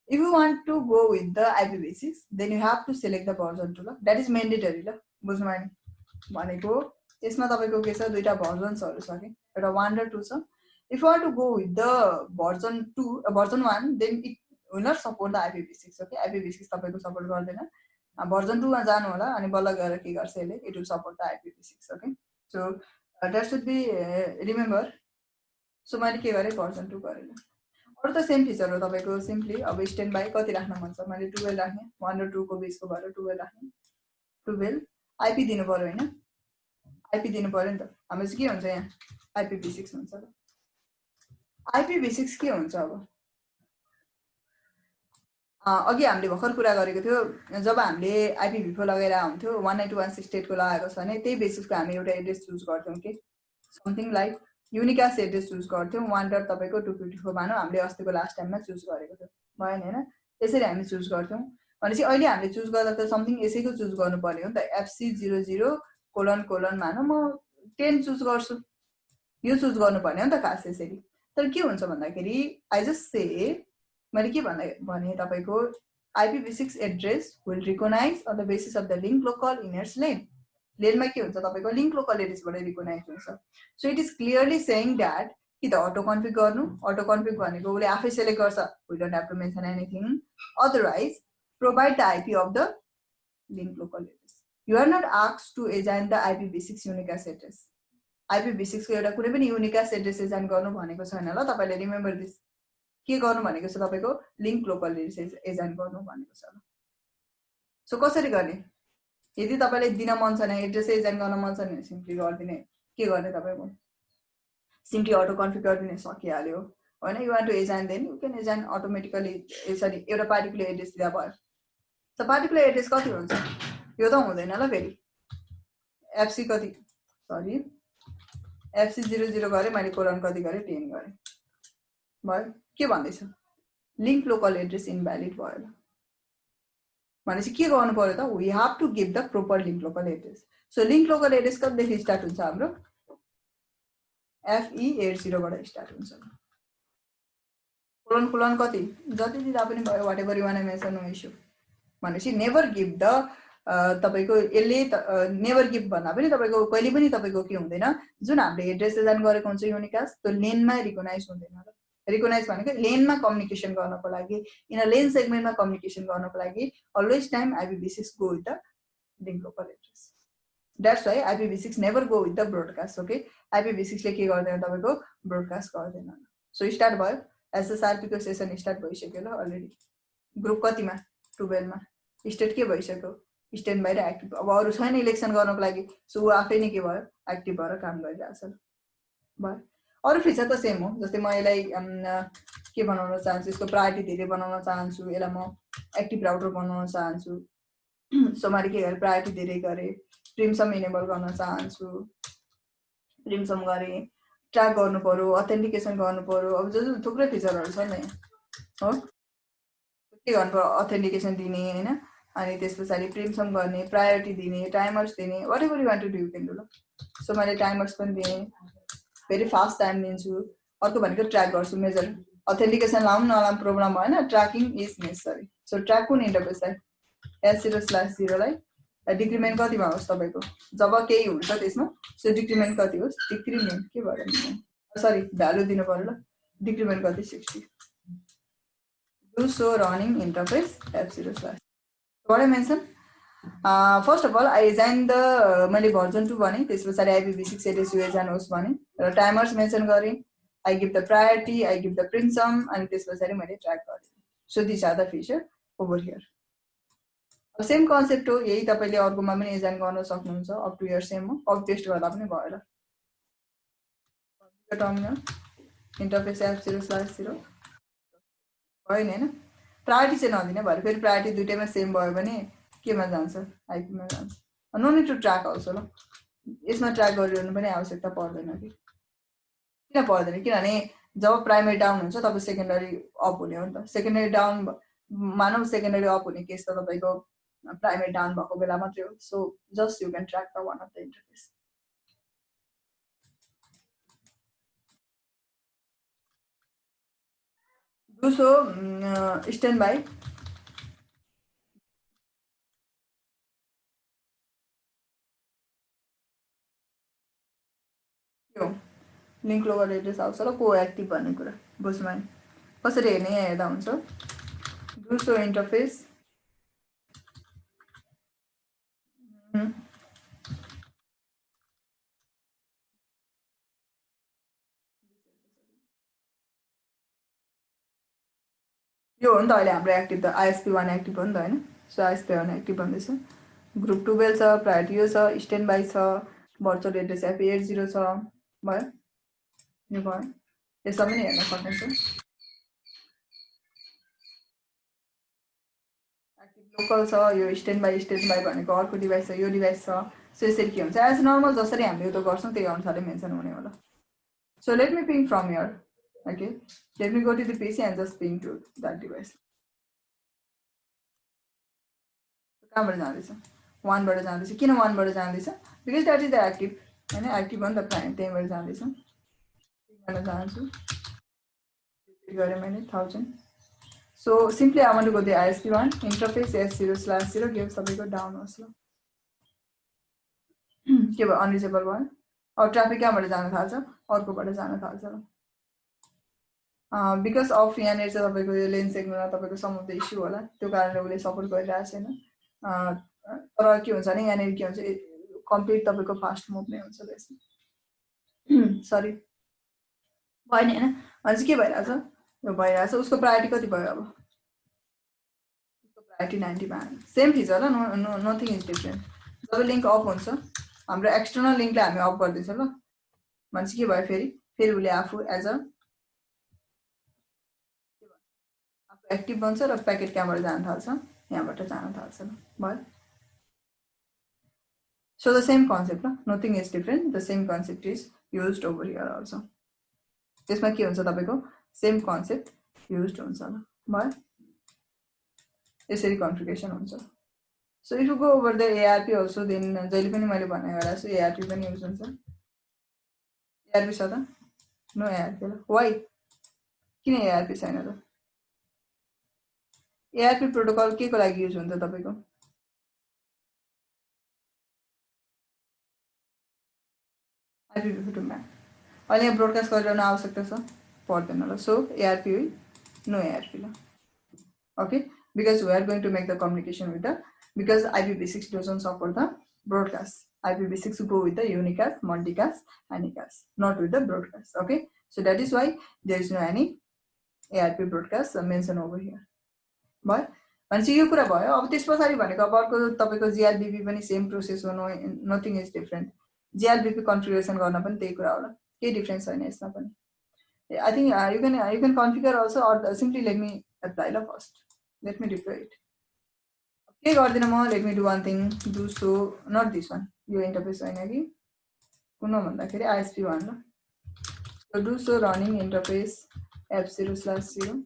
If you want to go with the IPv6 then you have to select the version 2 ल, द्याट इज मेन्डेटरी ल, बुझ्नुभयो नि। भनेको यसमा तपाईँको के छ, दुईटा भर्जन्सहरू छ कि, एउटा 1 र 2 छ। If you want to go with the version 1, then it will not support the IPv6. Okay, IPv6 तपाईको सपोर्ट गर्दैन, भर्जन 2 मा जानु होला अनि बल्ल गएर के गर्छ यसले, it will support the IPv6. Okay, so that should be remember. So मैले के गरे, भर्जन 2 गरे। अरु त सेम फिचर हो तपाईको, सिम्पली अब स्ट्यान्ड बाई कति राख्न मन छ, मैले 12 राख्ने, 1 र 2 को बीचको भएर 12 राख्ने, 12 आइपी दिनु पर्यो हैन, आइपी दिनु पर्यो नि त। हाम्रो चाहिँ के हुन्छ यहाँ, IPv6 हुन्छ ल। IPv6 के हुन्छ, अब अघि हामीले भर्खर कुरा गरेको थियो, जब हामीले IPv4 लगाएर आउँथ्यो 192.168 को लगाएको छ भने त्यही बेसिसको हामी एउटा एड्रेस चुज गर्थ्यौँ के, समथिङ लाइक युनिकास्ट एड्रेस चुज गर्थ्यौँ, 1 तपाईको 254 मानौ हामीले अस्तिको लास्ट टाइममा चुज गरेको थियो, भएन हैन, त्यसरी हामी चुज गर्थ्यौँ। भनेपछि अहिले हामीले चुज गर्दा त समथिङ यसैको चुज गर्नुपर्ने हो नि त FC00:::: मानौँ म 10 चुज गर्छु यो चुज गर्नुपर्ने हो नि त खास यसरी तर के हुन्छ भन्दाखेरि आई जस्ट से मैले के भने तपाईको IPv6 address will recognize on the basis of the link local in its LAN लेनमा के हुन्छ तपाईको लिंक लोकल एड्रेसबाट रिकग्नाइज हुन्छ so it is clearly saying that कि त अटो कन्फिग गर्नु अटो कन्फिग भनेको उले आफै सेलेक्ट गर्छ we don't have to mention anything otherwise provide the IP of the link local address you are not asked to assign the IPv6 unicast address IPv6 को एउटा कुनै पनि unicast address assign गर्नु भनेको छैन ल तपाईले रिमेम्बर दिस के गर्नु भनेको छ तपाईको लिंक लोकल एड्रेस assign गर्नु भनेको छ सो कसरी गर्ने यदि तपाईले दिन मन छैन एड्रेस assign गर्न मन छैन सिम्पली गर्दिने के गर्ने तपाईको सिम्पली अटो कन्फिग गरिदिने सकिहाल्यो हैन you want to assign then you can assign automatically यसरी एउटा पार्टिकुलर एड्रेस दिदा भयो त पार्टिकुलर एड्रेस कति हुन्छ यो त हुँदैन ल फेरि FC कति सरी FC00 गरे मैले कोलन कति गरे 10 गरे भयो के भन्दैछ लिंक लोकल एड्रेस इनभ्यालिड भयो ल भनेपछि के गर्नु पर्यो त we have to give the proper link local address so link local address कतिदेखि स्टार्ट हुन्छ हाम्रो FE80 बाट स्टार्ट हुन्छ कोलन कति जति दिदा पनि भयो whatever you want to mention no issue भनेपछि नेभर गिभ द तपाईको यसले नेभर गिभ भन्दा पनि तपाईको कहिले पनि तपाईको के हुँदैन जुन हामीले एड्रेस एजाइन गरेको हुन्छ युनिकास्ट त्यो लेनमा रिकग्नाइज हुँदैन ल रिकग्नाइज भनेको लेनमा कम्युनिकेसन गर्नको लागि इन अ लेन सेगमेन्टमा कम्युनिकेसन गर्नको लागि always time IPv6 go with the link local address that's why IPv6 never go with the broadcast okay IPv6 ले के गर्दैन तपाईको ब्रोडकास्ट गर्दैन सो स्टार्ट भयो SSRP को सेसन स्टार्ट भइसक्यो ल अलरेडी ग्रुप कतिमा 12 मा स्टेट के भइसक्यो स्ट्यान्ड बाइ र एक्टिभ अब अरु छैन इलेक्सन गर्नको लागि सो उ आफै नै के भयो एक्टिभ भएर काम गरिरहेछ भयो अरु फिचर त सेम हो जस्तै म यसलाई के बनाउन चाहन्छु यसको प्रायोरिटी धेरै बनाउन चाहन्छु यसलाई म एक्टिभ राउटर बनाउन चाहन्छु सो मैले के गरे प्रायोरिटी धेरै गरे प्रिमसम इनेबल गर्न चाहन्छु प्रिमसम गरे ट्र्याक गर्नु पर्यो अथेन्टिकेसन गर्नु पर्यो अब जो थुप्रै फिचरहरु छ नि हो के गर्नु पर्यो अथेन्टिकेसन दिने हैन अनि त्यसपछि प्रिमसम गर्ने प्रायोरिटी दिने टाइमर्स दिने whatever you want to do you can do ल सो मैले टाइमर्स पनि दिए भेरी फास्ट टाइम दिन्छु अर्को भनेको ट्र्याक गर्छु मेजर अथेन्टिकेसन लाउँ नलाउँ प्रब्लम भएन tracking is necessary so track कुन इन्टरफेसलाई S0/0 लाई डिक्रिमेन्ट कतिमा होस् तपाईको जब केही हुन्छ त्यसमा सो डिक्रिमेन्ट कति होस् डिक्रिमेन्ट के भयो सरी भ्यालु दिनु पर्यो ल डिक्रिमेन्ट कति 60 do so running interface F0/ what I mention first of all I assign the मैले version 2 भने त्यसपछि IPv6 एड्रेस assign होस् भने र टाइमर्स मेन्सन गरे I give the priority I give the prinsum अनि त्यसपछि मैले ट्र्याक गरे so these are the feature over here same concept हो यही तपाईले अर्कोमा पनि assign गर्न सक्नुहुन्छ अप टु योर सेम हो कपी पेस्ट गर्दा पनि भयो ल टर्मिनल इन्टरफेस F0/0 होइन हैन प्रायोरिटी चाहिँ नदिने भरे फेरि प्रायोरिटी दुईटैमा सेम भयो भने केमा जान्छ आइपीमा जान्छ no need to track also ल यसमा ट्र्याक गरिरहनु पनि आवश्यकता पर्दैन कि किन पर्दैन किनभने जब प्राइमेरी डाउन हुन्छ तब सेकेन्डरी अप हुने हो नि त सेकेन्डरी डाउन मानव सेकेन्डरी अप हुने केस त तपाईको प्राइमेरी डाउन भएको बेला मात्रै हो so just you can track the one of the interface do so stand by यो लिंक लोकल एड्रेस आउँछ ल को एक्टिभ भन्ने कुरा बुझ्नु है कसरी हेर्ने यहाँ हेर्दा हुन्छ do so इन्टरफेस यो हो नि त अहिले हाम्रो एक्टिभ त ISP1 एक्टिभ हो नि त हैन सो ISP1 एक्टिभ भन्दैछ ग्रुप 12 छ प्रायोरिटी यो छ स्ट्यान्ड बाइ छ भर्चुअल एड्रेस FE80 छ भयो यो भयो यसमा पनि हेर्न सक्नुहुन्छ एक्टिभ लोकल छ यो स्ट्यान्ड बाइ भनेको अर्को डिभाइस छ यो डिभाइस छ सो यसरी के हुन्छ एज नर्मल जसरी हामीले यो त गर्छौं त्यही अनुसारले मेन्सन हुने होला so let me ping from here okay let me go to the PC and just ping to that device कहाँबाट जाँदैछ 1 बाट जाँदैछ किन 1 बाट जाँदैछ because that is the active हैन एक्टिभ हो नि त प्राइम त्यहीबाट जाँदैछ गर्न चाहन्छु गरे मैले 1000 so simply I want to go the ISP1 interface S0/0 give सबैको डाउन होस् ल के भयो अनरिचेबल भयो अब ट्राफिक कहाँबाट जान थाल्छ अर्कोबाट जान थाल्छ ल बिकज अफ यहाँनिर चाहिँ तपाईँको यो लेन सेगमेन्टमा तपाईँको सम अफ द इस्यु होला त्यो कारणले उसले सपोर्ट गरिरहेको छैन तर के हुन्छ भने यहाँनिर के हुन्छ कम्प्लिट तपाईँको फास्ट मुभ नै हुन्छ यसमा सरी भयो नि होइन अनि चाहिँ के भइरहेछ यो भइरहेछ उसको प्रायोरिटी कति भयो अब उसको प्रायोरिटी 90 मा सेम फिचर ल नथिङ इज डिफरेन्ट जब लिङ्क अफ हुन्छ हाम्रो एक्सटर्नल लिङ्कलाई हामी अफ गर्दैछौँ ल भने चाहिँ के भयो फेरि उसले आफू एज अ एक्टिभ बन्छ र प्याकेट कहाँबाट जान थाल्छ यहाँबाट जान थाल्छ ल भयो सो द सेम कन्सेप्ट ल nothing is different the same concept is used over here also त्यसमा के हुन्छ तपाईको सेम कन्सेप्ट युज्ड हुन्छ ल भयो यसरी कन्फिगरेसन हुन्छ so if you go over the ARP also then जहिले पनि मैले भने गरेको छु ARP पनि युज हुन्छ ARP छ त नो ARP ल वाइ किन ARP छैन त ARP प्रोटोकल के को लागि युज हुन्छ तपाईको IPv4 मा अहिले यहाँ ब्रोडकास्ट गरिरहनु आवश्यकता छ पर्दैन ल सो ARP हो नो ARP ल okay because we are going to make the communication with the because IPv6 doesn't support the broadcast IPv6 go with the unicast multicast and unicast not with the broadcast okay so that is why there is no any ARP broadcast mentioned over here but once यो कुरा भयो अब त्यसपछि भनेको अब अर्को तपाईको GRBP पनि सेम प्रोसेस हो nothing is different GRBP configuration गर्न पनि त्यही कुरा होला के डिफरेन्स छैन यसमा पनि I think you can configure also or simply let me apply the first let me deploy it okay let me do one thing do so not this one यो interface हैन कि कुन भन्दाखेरि ISP1 ल so do so running interface F0/0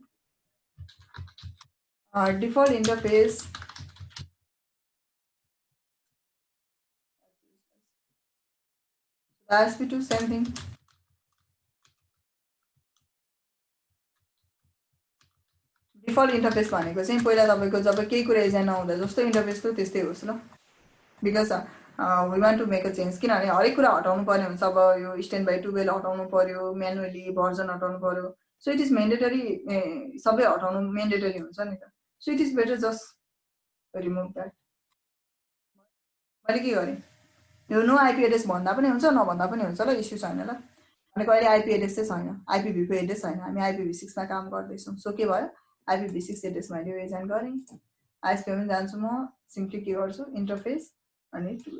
default interface ISP2 same thing default interface भनेको चाहिँ पहिला तपाईको जब केही कुरा एजेन्ट नहुँदा जस्तो इन्टरफेस थियो त्यस्तै होस् ल because we want to make a change किनभने हरेक कुरा हटाउनु पर्ने हुन्छ अब यो स्ट्यान्ड बाई 12 हटाउनु पर्यो म्यानुअली भर्जन हटाउनु पर्यो सो इट इज मेन्डेटरी सबै हटाउनु मेन्डेटरी हुन्छ नि त so it is better just remove that मैले के गरेँ यो नो आइपी एड्रेस भन्दा पनि हुन्छ नभन्दा पनि हुन्छ ल इस्यु छैन ल भनेको अहिले आइपी एड्रेस चाहिँ छैन IPv4 एड्रेस छैन हामी IPv6 मा काम गर्दैछौँ सो के भयो IPv6 एड्रेस मैले एजेन्ट गरेँ ISP पनि जान्छु म सिम्पली के गर्छु इन्टरफेस अनि टु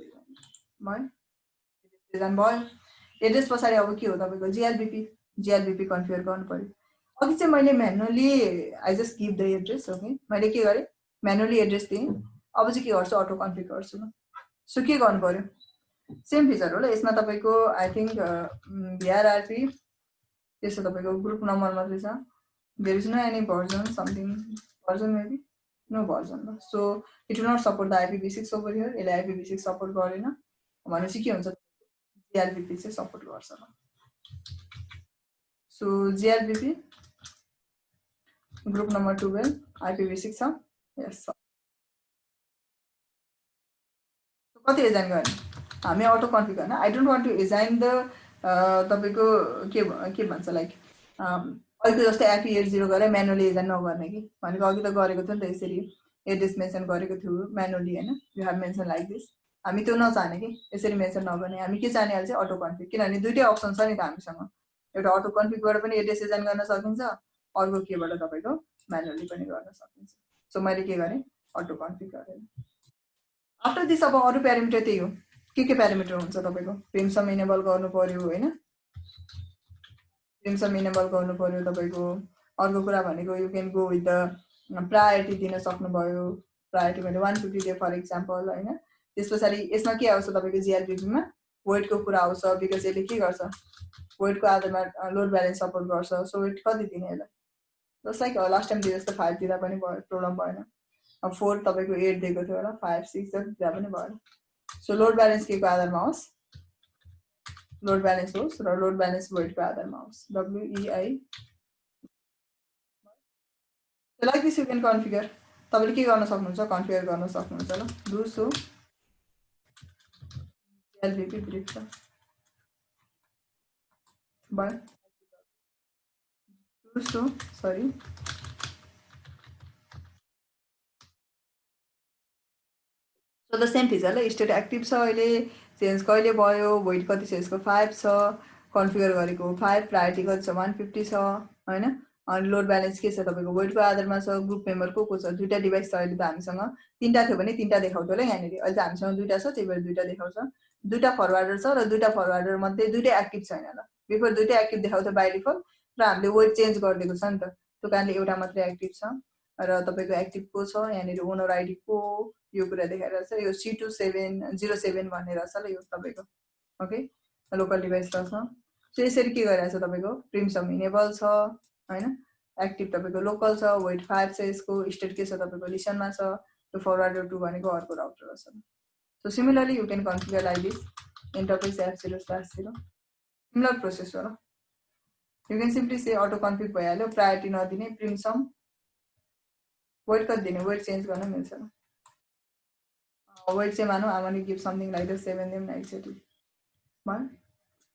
भयो एजेन्ट भयो एड्रेस पछाडि अब के हो तपाईको GRBP कन्फिगर गर्नु पर्यो अघि चाहिँ मैले manually I just give the address okay मैले के गरेँ म्यानुअली एड्रेस दिएँ अब चाहिँ के गर्छु अटो कन्फिग गर्छु ल सो के गर्नु पर्यो सेम फिचर हो ल यसमा तपाईको आई थिंक VRRP त्यसो तपाईको ग्रुप नम्बर मात्रै छ there is no any version something version maybe no version ल so it will not support the IPv6 over here यसले IPv6 सपोर्ट गरेन भनेपछि के हुन्छ GRBP चाहिँ सपोर्ट गर्छ ल so GRBP group number 12 IPv6 छ यस कति एजाइन गर्ने हामी अटो कन्फिग गर्न I don't want to assign the तपाईको के भन्छ लाइक अहिले जस्तै IP80 गरेर म्यानुअली एजाइन नगर्ने कि भनेको अघि त गरेको थियो नि त यसरी एड्रेस मेन्सन गरेको थियो म्यानुअली हैन you have mention like this हामी त्यो नचाहने कि यसरी मेन्सन नगर्ने हामी के चाहने हाल चाहिँ अटो कन्फिग किनभने दुईटै अप्सन छ नि त हामीसँग एउटा अटो कन्फिगबाट पनि एड्रेस एजाइन गर्न सकिन्छ अर्को केबाट तपाईको म्यानुअली पनि गर्न सकिन्छ सो मैले के गरेँ अटो कन्फिग गरेँ आफ्टर दिस अब अरु प्यारामिटर त्यही हो के प्यारामिटर हुन्छ तपाईको प्रिमसम इनेबल गर्नु पर्यो हैन प्रिमसम इनेबल गर्नु पर्यो तपाईको अर्को कुरा भनेको you can go with the priority दिन सक्नु भयो प्रायोरिटी भने 150 डे फर एक्जाम्पल हैन त्यसपछि यसमा के आउँछ तपाईको GRBP मा वेटको कुरा आउँछ बिकज यसले के गर्छ वेटको आधारमा लोड ब्यालेन्स सपोर्ट गर्छ सो वेट कति दिने यसलाई जस्ट लाइक लास्ट टाइम दिए जस्तो 5 दिँदा पनि भयो प्रब्लम भएन 4 तपाईको 8 दिएको थियो होला 5 6 जति दिए पनि भयो सो लोड ब्यालेन्स के को आधारमा होस् लोड ब्यालेन्स होस् र लोड ब्यालेन्स वेटको आधारमा होस् WEI so like this you can configure तपाईले के गर्न सक्नुहुन्छ कन्फिगर गर्न सक्नुहुन्छ ल do so LVP brief but do so sorry so the same feature ल स्टेट एक्टिभ छ अहिले चेन्ज कहिले भयो वेट कति छ यसको 5 छ कन्फिगर गरेको 5 प्रायोरिटी कति छ 150 छ हैन अनि लोड ब्यालेन्स के छ तपाईको वेटको आधारमा छ ग्रुप मेम्बर को छ दुईटा डिभाइस छ अहिले त हामीसँग तीनटा थियो भने तीनटा देखाउँथ्यो होला यहाँनेरि अहिले त हामीसँग दुईटा छ त्यही भएर दुईटा देखाउँछ दुईटा फरवार्डर छ र दुईटा फरवार्डर मध्ये दुईटै एक्टिभ छैन ल बिफोर दुईटै एक्टिभ देखाउँथ्यो बाइ डिफल्ट र हामीले वेट चेन्ज गरिदिएको छ नि त त्यो कारणले एउटा मात्रै एक्टिभ छ र तपाईको एक्टिभ को छ यहाँनेरि ओनर आइडी को यो कुरा देखाइरहेछ यो C2707 भन्ने रहेछ ल यो तपाईको ओके लोकल डिभाइस रहेछ सो यसरी के गरिरहेछ तपाईको प्रिमसम इनेबल छ हैन एक्टिभ तपाईको लोकल छ वेट 5 छ यसको स्टेट के छ तपाईको लिसनमा छ यो फरवार्डर 2 भनेको अर्को राउटर रहेछ so similarly you can configure like this enterprise app 0/0 similar process हो र you can simply say auto config भइहाल्यो प्रायोरिटी नदिने प्रिमसम वेट कति दिने वेट चेन्ज गर्न मिल्छ ल वेट चाहिँ मानौ I want to give something like the 7 them like that भयो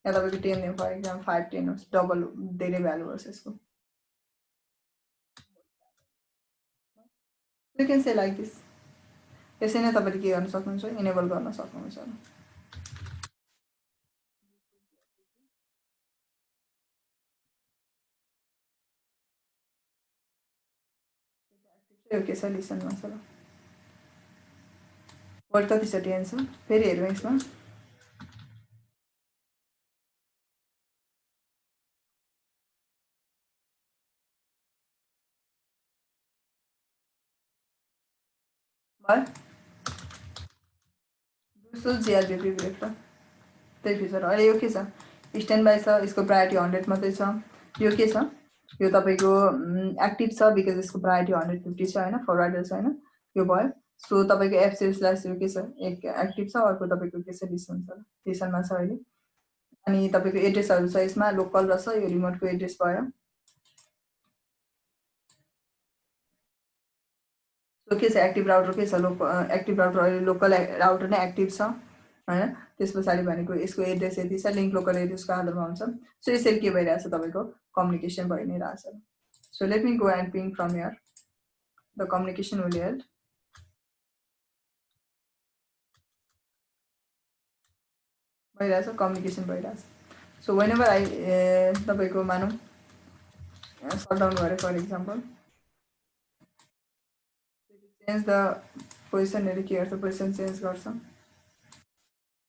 या तपाईको 10 them फर एक्जाम्पल 5 10 होस् डबल धेरै भ्यालु होस् यसको you can say like this यसै नै तपाईले के गर्न सक्नुहुन्छ इनेबल गर्न सक्नुहुन्छ यो के छ लिसनमा छ ल वर्ड कति छ 10 छ फेरि हेरौँ यसमा भयो दोस्रो GLBP ब्रेक र त्यही फिचर अहिले यो के छ स्ट्यान्ड बाइ छ यसको प्रायोरिटी 100 मात्रै छ यो के छ यो तपाईको एक्टिभ छ बिकज यसको प्रायोरिटी 150 छ हैन फरवार्डर छ हैन यो भयो सो तपाईको F0/0 के छ एक एक्टिभ छ अर्को तपाईको के छ लिसन छ लिसनमा छ अहिले अनि तपाईको एड्रेसहरु छ यसमा लोकल र छ यो रिमोटको एड्रेस भयो सो के छ एक्टिभ राउटर के छ एक्टिभ राउटर अहिले लोकल राउटर नै एक्टिभ छ हैन त्यसपछि भनेको यसको एड्रेस यति छ लिंक लोकल एड्रेसको आधारमा हुन्छ सो यसरी के भइरहेछ तपाईको कम्युनिकेसन भइ नै रहेछ so let me go and ping from here the communication will help भइरहेछ कम्युनिकेसन भइरहेछ सो व्हेनेभर आई तपाईको मानौ शट डाउन गरे for example change the position हेरि के गर्छ पोजिसन चेन्ज गर्छ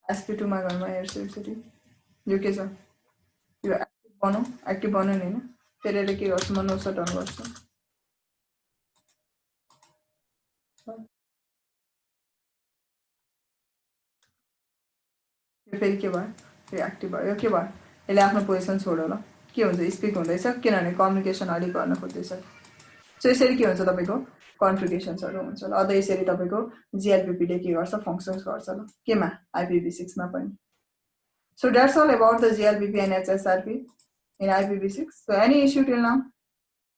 SP2 मा घरमा हेर्छु यसरी यो के छ यो एक्टिभ बनाउँ नि हैन फेरि अहिले के गर्छु म नो शट डाउन गर्छु यो फेरि के भयो यो एक्टिभ भयो यो के भयो यसले आफ्नो पोजिसन छोड्यो ल के हुन्छ स्पिक हुँदैछ किनभने कम्युनिकेसन अलि गर्न खोज्दैछ सो यसरी के हुन्छ तपाईको कन्फिगरेसन्सहरु हुन्छ ल अझ यसरी तपाईको GLBP ले के गर्छ फंक्सन्स गर्छ ल केमा IPv6 मा पनि so that's all about the GLBP and HSRP in IPv6 so any issue till now